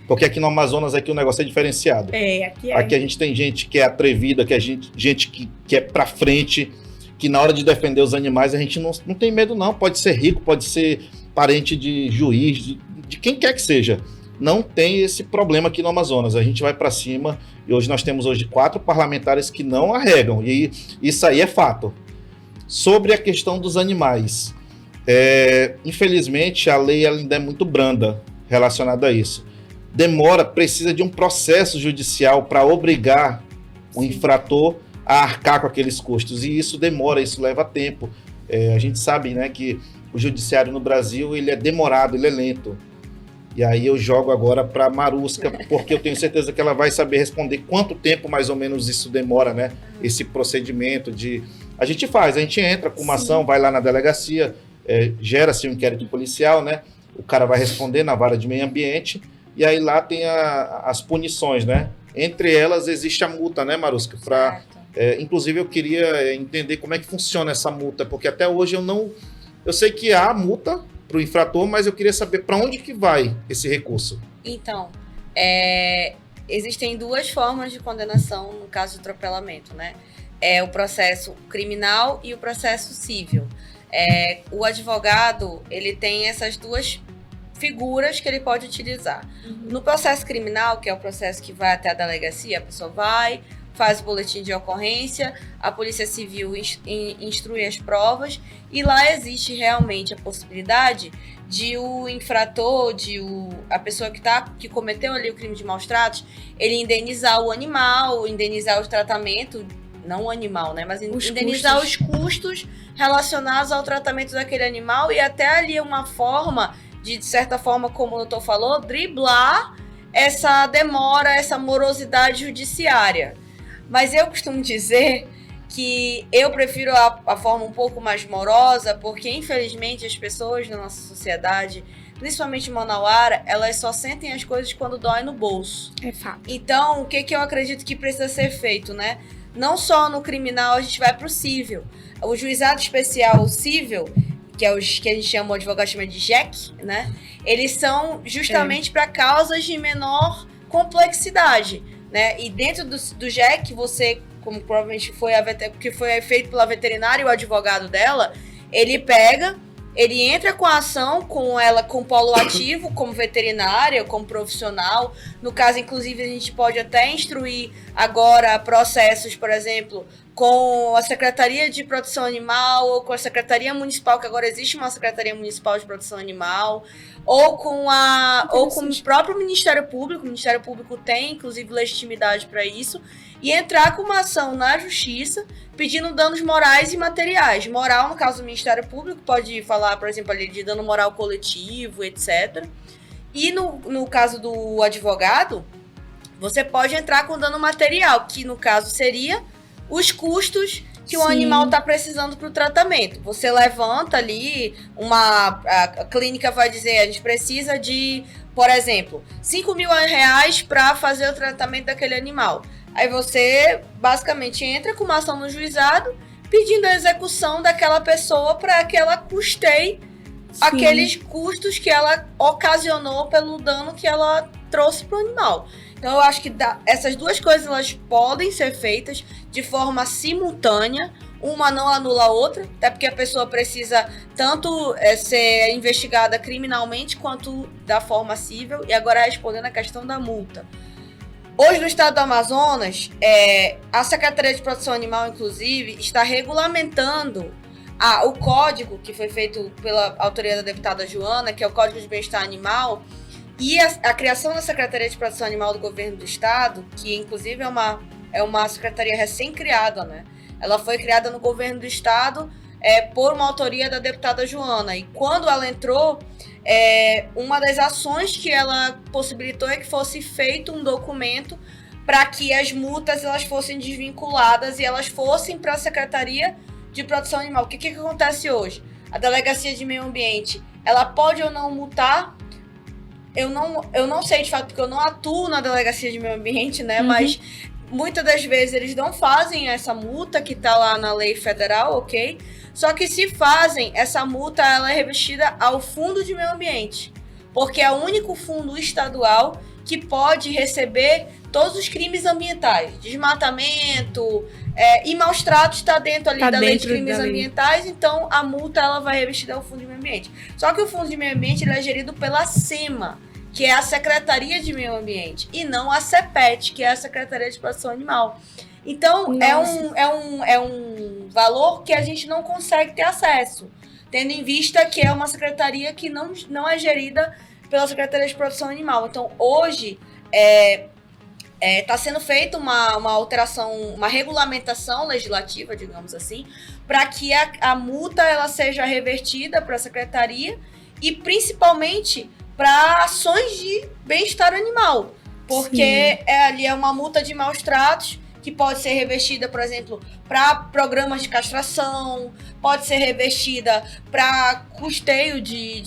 Porque aqui no Amazonas aqui o negócio é diferenciado. Aqui é. Aqui a gente tem gente que é atrevida, que gente que é pra frente, que na hora de defender os animais a gente não tem medo não. Pode ser rico, pode ser parente de juiz, de quem quer que seja. Não tem esse problema aqui no Amazonas. A gente vai para cima e hoje nós temos 4 parlamentares que não arregam. E isso aí é fato. Sobre a questão dos animais. Infelizmente a lei ela ainda é muito branda relacionada a isso. Precisa de um processo judicial para obrigar o infrator a arcar com aqueles custos. E isso demora, isso leva tempo. A gente sabe, né, que o judiciário no Brasil ele é demorado, ele é lento. E aí eu jogo agora para Marusca, porque eu tenho certeza que ela vai saber responder quanto tempo mais ou menos isso demora, né? Esse procedimento de... A gente entra com uma ação, vai lá na delegacia, gera-se um inquérito policial, né? O cara vai responder na vara de meio ambiente, e aí lá tem as punições, né? Entre elas existe a multa, né, Marusca? Inclusive eu queria entender como é que funciona essa multa, porque até hoje eu sei que há multa para o infrator, mas eu queria saber para onde que vai esse recurso. Então, existem 2 formas de condenação no caso de atropelamento, né? O processo criminal e o processo civil. O advogado, ele tem essas 2 figuras que ele pode utilizar. No processo criminal, que é o processo que vai até a delegacia, a pessoa vai, faz o boletim de ocorrência, a Polícia Civil instrui as provas e lá existe realmente a possibilidade de o infrator, a pessoa que cometeu ali o crime de maus tratos, ele indenizar o animal, indenizar o tratamento, não o animal, né, mas indenizar os custos relacionados ao tratamento daquele animal e até ali uma forma de certa forma, como o doutor falou, driblar essa demora, essa morosidade judiciária. Mas eu costumo dizer que eu prefiro a forma um pouco mais morosa, porque infelizmente as pessoas na nossa sociedade, principalmente manauara, elas só sentem as coisas quando dói no bolso. É fato. Então, o que eu acredito que precisa ser feito, né? Não só no criminal, a gente vai para o cível. O juizado especial cível, que é os que a gente chama, o advogado chama de JEC, né? Eles são justamente para causas de menor complexidade, né? E dentro do JEC, você, como provavelmente que foi feito pela veterinária e o advogado dela, ele entra com a ação, com ela com polo ativo, como veterinária, como profissional. No caso, inclusive, a gente pode até instruir agora processos, por exemplo, com a Secretaria de Proteção Animal ou com a Secretaria Municipal, que agora existe uma Secretaria Municipal de Proteção Animal, ou com o próprio Ministério Público. O Ministério Público tem, inclusive, legitimidade para isso, e entrar com uma ação na Justiça pedindo danos morais e materiais. Moral, no caso do Ministério Público, pode falar, por exemplo, ali de dano moral coletivo, etc. E no caso do advogado, você pode entrar com dano material, que no caso seria os custos que o animal está precisando para o tratamento. Você levanta ali, a clínica vai dizer, a gente precisa de, por exemplo, R$5.000 para fazer o tratamento daquele animal. Aí você basicamente entra com uma ação no juizado pedindo a execução daquela pessoa para que ela custeie aqueles custos que ela ocasionou pelo dano que ela trouxe para o animal. Então eu acho que essas 2 coisas elas podem ser feitas de forma simultânea, uma não anula a outra, até porque a pessoa precisa tanto ser investigada criminalmente quanto da forma civil. E agora respondendo a questão da multa. Hoje no estado do Amazonas, a Secretaria de Proteção Animal, inclusive, está regulamentando o código que foi feito pela autoria da deputada Joana, que é o Código de Bem-Estar Animal, e a criação da Secretaria de Proteção Animal do Governo do Estado, que inclusive é uma secretaria recém-criada, né? Ela foi criada no Governo do Estado por uma autoria da deputada Joana. E quando ela entrou, uma das ações que ela possibilitou é que fosse feito um documento para que as multas elas fossem desvinculadas e elas fossem para a Secretaria de Proteção Animal. O que acontece hoje? A Delegacia de Meio Ambiente, ela pode ou não multar? Eu não sei de fato, porque eu não atuo na Delegacia de Meio Ambiente, né? Mas muitas das vezes eles não fazem essa multa que tá lá na lei federal, ok? Só que se fazem, essa multa ela é revestida ao Fundo de Meio Ambiente, porque é o único fundo estadual que pode receber todos os crimes ambientais, desmatamento e maus tratos está dentro ali da lei de crimes ambientais, então a multa ela vai revestida ao Fundo de Meio Ambiente. Só que o Fundo de Meio Ambiente ele é gerido pela SEMA, que é a Secretaria de Meio Ambiente, e não a CEPET, que é a Secretaria de Proteção Animal. Então, é um valor que a gente não consegue ter acesso, tendo em vista que é uma secretaria que não é gerida pela Secretaria de Proteção Animal. Então, hoje, está sendo feita uma alteração, uma regulamentação legislativa, digamos assim, para que a multa ela seja revertida para a secretaria e, principalmente, para ações de bem-estar animal. Porque ali é uma multa de maus tratos que pode ser revestida, por exemplo, para programas de castração, pode ser revestida para custeio de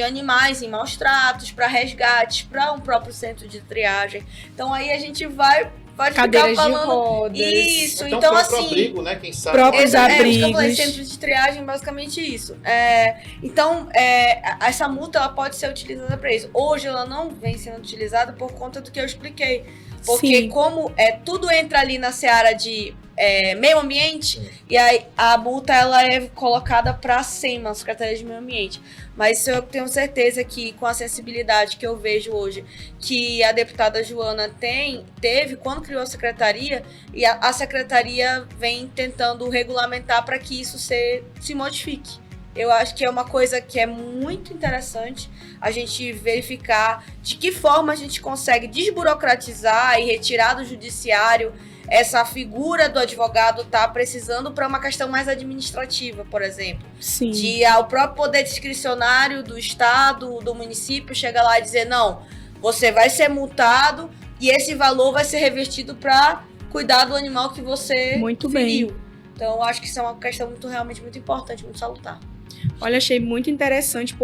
animais em maus tratos, para resgates, para um próprio centro de triagem. Então aí a gente pode cadeiras ficar falando de rodas. Isso, então assim, abrigo, né? Quem sabe. Próprios abrigos. Eu falei centro de triagem, basicamente isso. Então, essa multa ela pode ser utilizada para isso. Hoje ela não vem sendo utilizada por conta do que eu expliquei. Porque como tudo entra ali na seara de meio ambiente, e aí a multa ela é colocada para a SEMA, a Secretaria de Meio Ambiente. Mas eu tenho certeza que com a sensibilidade que eu vejo hoje, que a deputada Joana teve quando criou a secretaria, e a secretaria vem tentando regulamentar para que isso se modifique. Eu acho que é uma coisa que é muito interessante a gente verificar de que forma a gente consegue desburocratizar e retirar do judiciário essa figura do advogado tá precisando para uma questão mais administrativa, por exemplo. Sim. De o próprio poder discricionário do estado, do município, chega lá e dizer, não, você vai ser multado e esse valor vai ser revertido para cuidar do animal que você muito feriu. Bem. Então, eu acho que isso é uma questão realmente muito importante, muito salutar. Olha, achei muito interessante,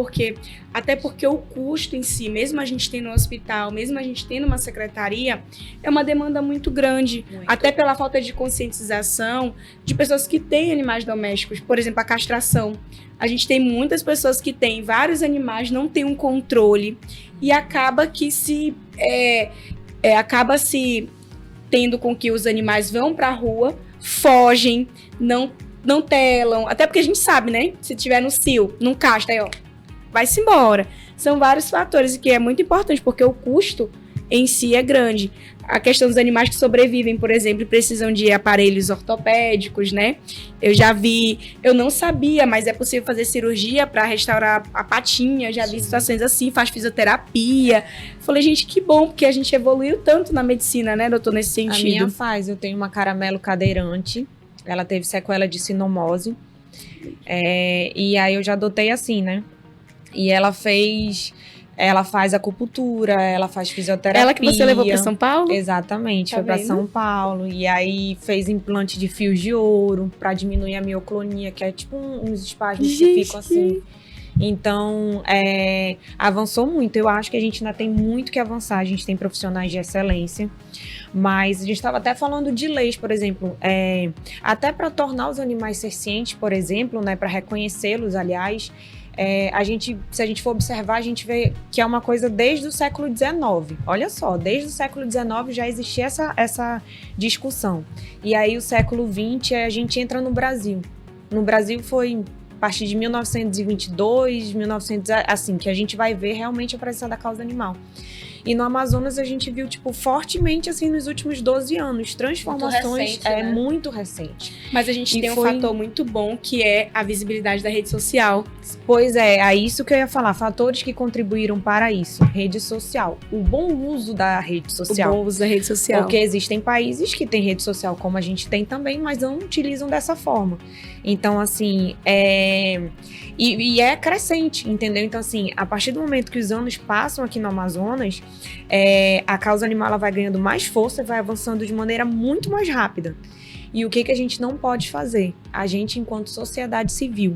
até porque o custo em si, mesmo a gente tendo um hospital, mesmo a gente tendo uma secretaria, é uma demanda muito grande, até pela falta de conscientização de pessoas que têm animais domésticos, por exemplo, a castração. A gente tem muitas pessoas que têm vários animais, não tem um controle, e acaba se tendo com que os animais vão para a rua, fogem, não telam, até porque a gente sabe, né? Se tiver no cio, não castra, aí ó, vai-se embora. São vários fatores que é muito importante, porque o custo em si é grande. A questão dos animais que sobrevivem, por exemplo, precisam de aparelhos ortopédicos, né? Eu já vi, eu não sabia, mas é possível fazer cirurgia para restaurar a patinha, já vi situações assim, faz fisioterapia. Falei, gente, que bom, porque a gente evoluiu tanto na medicina, né, doutor, nesse sentido. A minha faz, eu tenho uma caramelo cadeirante, ela teve sequela de sinomose, e aí eu já adotei assim, né? E ela faz acupuntura, ela faz fisioterapia. Ela que você levou para São Paulo? Exatamente, foi para São Paulo. E aí fez implante de fios de ouro para diminuir a mioclonia, que é tipo uns espasmos que ficam assim. Então, avançou muito. Eu acho que a gente ainda tem muito que avançar. A gente tem profissionais de excelência. Mas a gente estava até falando de leis, por exemplo. Até para tornar os animais sencientes, por exemplo, né, para reconhecê-los, aliás, se a gente for observar, a gente vê que é uma coisa desde o século XIX. Olha só, desde o século XIX já existia essa discussão. E aí, o século XX, a gente entra no Brasil. No Brasil foi a partir de 1922, 1900, assim, que a gente vai ver realmente a presença da causa animal. E no Amazonas a gente viu, tipo, fortemente, assim, nos últimos 12 anos, transformações muito recente, né? Muito recente. Mas a gente tem um fator muito bom, que é a visibilidade da rede social. Pois é isso que eu ia falar, fatores que contribuíram para isso. Rede social, o bom uso da rede social. O bom uso da rede social. Porque existem países que têm rede social como a gente tem também, mas não utilizam dessa forma. Então, assim, e é crescente, entendeu? Então, assim, a partir do momento que os anos passam aqui no Amazonas, a causa animal ela vai ganhando mais força e vai avançando de maneira muito mais rápida. E o que a gente não pode fazer? A gente, enquanto sociedade civil,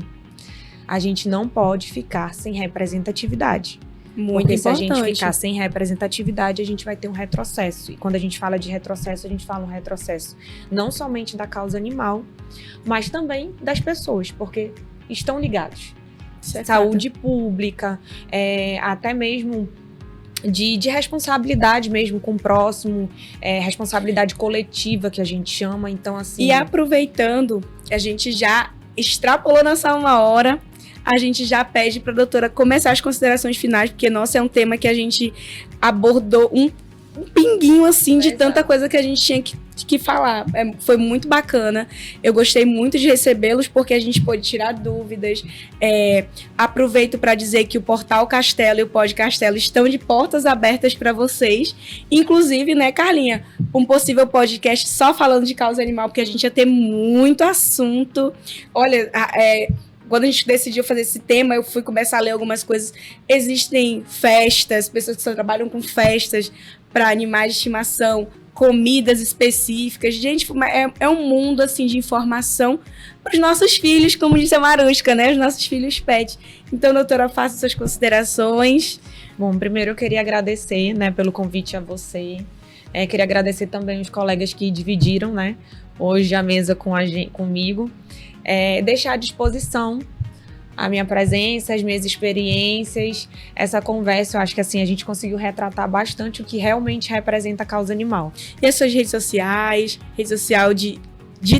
a gente não pode ficar sem representatividade. Porque se a gente ficar sem representatividade, a gente vai ter um retrocesso. E quando a gente fala de retrocesso, a gente fala um retrocesso não somente da causa animal, mas também das pessoas, porque estão ligados. Saúde pública, até mesmo de responsabilidade mesmo com o próximo, responsabilidade coletiva que a gente chama, então assim... E aproveitando, a gente já extrapolou nossa 1 hora, a gente já pede para a doutora começar as considerações finais, porque, nossa, é um tema que a gente abordou um pinguinho, assim, de tanta coisa que a gente tinha que falar. Foi muito bacana. Eu gostei muito de recebê-los, porque a gente pôde tirar dúvidas. Aproveito para dizer que o Portal Castelo e o Pod Castelo estão de portas abertas para vocês. Inclusive, né, Carlinha, um possível podcast só falando de causa animal, porque a gente ia ter muito assunto. Olha, quando a gente decidiu fazer esse tema, eu fui começar a ler algumas coisas. Existem festas, pessoas que só trabalham com festas para animais de estimação, comidas específicas. Gente, é um mundo assim de informação para os nossos filhos, como disse a Marusca, né? Os nossos filhos pet. Então, doutora, faça suas considerações. Bom, primeiro eu queria agradecer, né, pelo convite a você. Queria agradecer também os colegas que dividiram, né, hoje a mesa comigo. Deixar à disposição a minha presença, as minhas experiências, essa conversa. Eu acho que assim a gente conseguiu retratar bastante o que realmente representa a causa animal. E as suas redes sociais, rede social de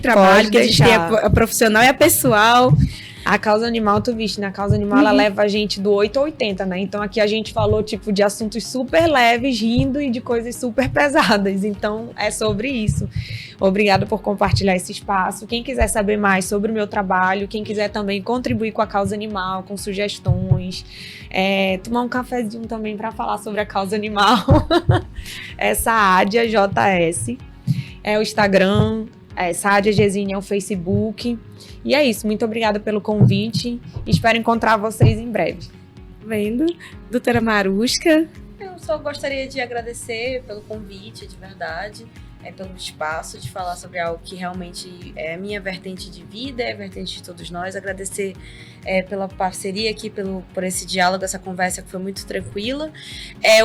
trabalho, que a gente tem a profissional e a pessoal. A causa animal, tu viste, né? A causa animal, ela leva a gente do 8 ao 80, né? Então aqui a gente falou, tipo, de assuntos super leves, rindo, e de coisas super pesadas. Então é sobre isso. Obrigada por compartilhar esse espaço. Quem quiser saber mais sobre o meu trabalho, quem quiser também contribuir com a causa animal, com sugestões, tomar um cafezinho também para falar sobre a causa animal. Saadia JS. O Instagram, Saadia Gesine é o Facebook. E é isso, muito obrigada pelo convite. Espero encontrar vocês em breve. Vendo? Doutora Marusca. Eu só gostaria de agradecer pelo convite, de verdade, pelo espaço de falar sobre algo que realmente é a minha vertente de vida, é a vertente de todos nós. Agradecer pela parceria aqui, por esse diálogo, essa conversa que foi muito tranquila.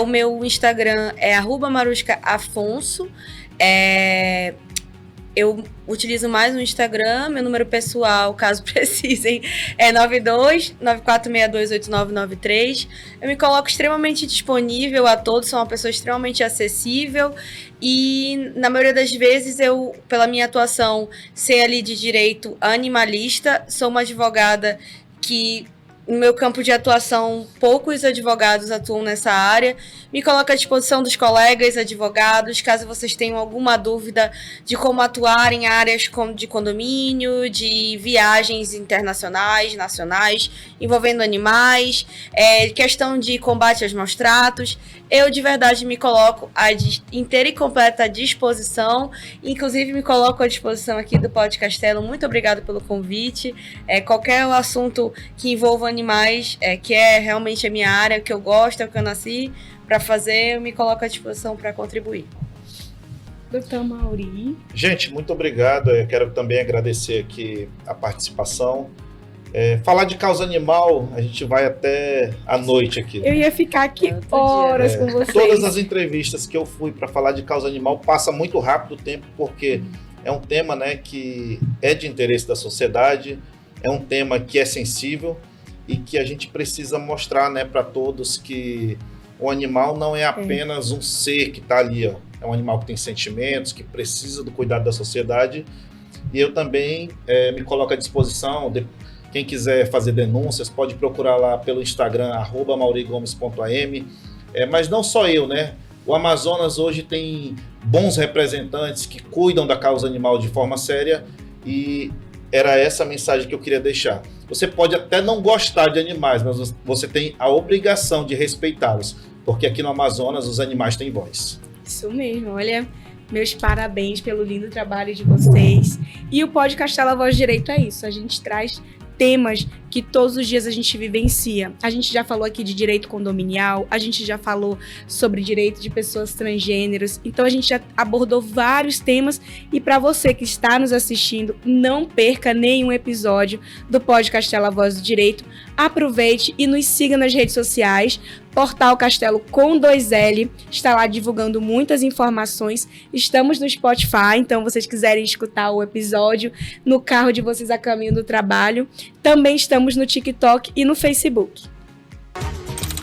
O meu Instagram é @maruscaafonso. Eu utilizo mais no Instagram, meu número pessoal, caso precisem, é 92-9462-8993. Eu me coloco extremamente disponível a todos, sou uma pessoa extremamente acessível e, na maioria das vezes, eu, pela minha atuação, ser ali de direito animalista, sou uma advogada que... No meu campo de atuação, poucos advogados atuam nessa área. Me coloco à disposição dos colegas advogados, caso vocês tenham alguma dúvida de como atuar em áreas de condomínio, de viagens internacionais, nacionais, envolvendo animais, questão de combate aos maus tratos. Eu, de verdade, me coloco à inteira e completa disposição. Inclusive, me coloco à disposição aqui do Pod Castelo. Muito obrigada pelo convite. Qualquer assunto que envolva animais, que é realmente a minha área, que eu gosto, é o que eu nasci para fazer, eu me coloco à disposição para contribuir. Doutor Mauri. Gente, muito obrigado. Eu quero também agradecer aqui a participação. Falar de causa animal, a gente vai até a noite aqui. Eu ia ficar aqui horas com vocês. Todas as entrevistas que eu fui para falar de causa animal, passa muito rápido o tempo, porque é um tema, né, que é de interesse da sociedade, é um tema que é sensível e que a gente precisa mostrar, né, para todos que o animal não é apenas um ser que está ali, ó. É um animal que tem sentimentos, que precisa do cuidado da sociedade. E eu também me coloco à disposição. Quem quiser fazer denúncias, pode procurar lá pelo Instagram, @maurigomes.am. Mas não só eu, né? O Amazonas hoje tem bons representantes que cuidam da causa animal de forma séria, e era essa a mensagem que eu queria deixar. Você pode até não gostar de animais, mas você tem a obrigação de respeitá-los, porque aqui no Amazonas os animais têm voz. Isso mesmo, olha, meus parabéns pelo lindo trabalho de vocês. E o Pod Castelo, a Voz do Direito é isso, a gente traz temas que todos os dias a gente vivencia. A gente já falou aqui de direito condominial, a gente já falou sobre direito de pessoas transgêneros, então a gente já abordou vários temas e para você que está nos assistindo, não perca nenhum episódio do Pod Castelo, a Voz do Direito. Aproveite e nos siga nas redes sociais, Portal Castelo com 2L, está lá divulgando muitas informações. Estamos no Spotify, então vocês quiserem escutar o episódio no carro de vocês a caminho do trabalho. Também estamos no TikTok e no Facebook.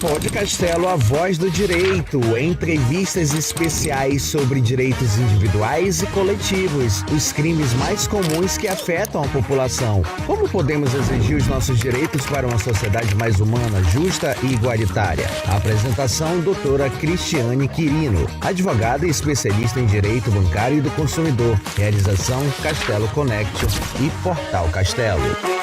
Pod Castelo, a Voz do Direito. Entrevistas especiais sobre direitos individuais e coletivos, os crimes mais comuns que afetam a população. Como podemos exigir os nossos direitos para uma sociedade mais humana, justa e igualitária? A apresentação, doutora Cristiane Quirino, advogada e especialista em direito bancário e do consumidor. Realização, Castelo Connection e Portal Castelo.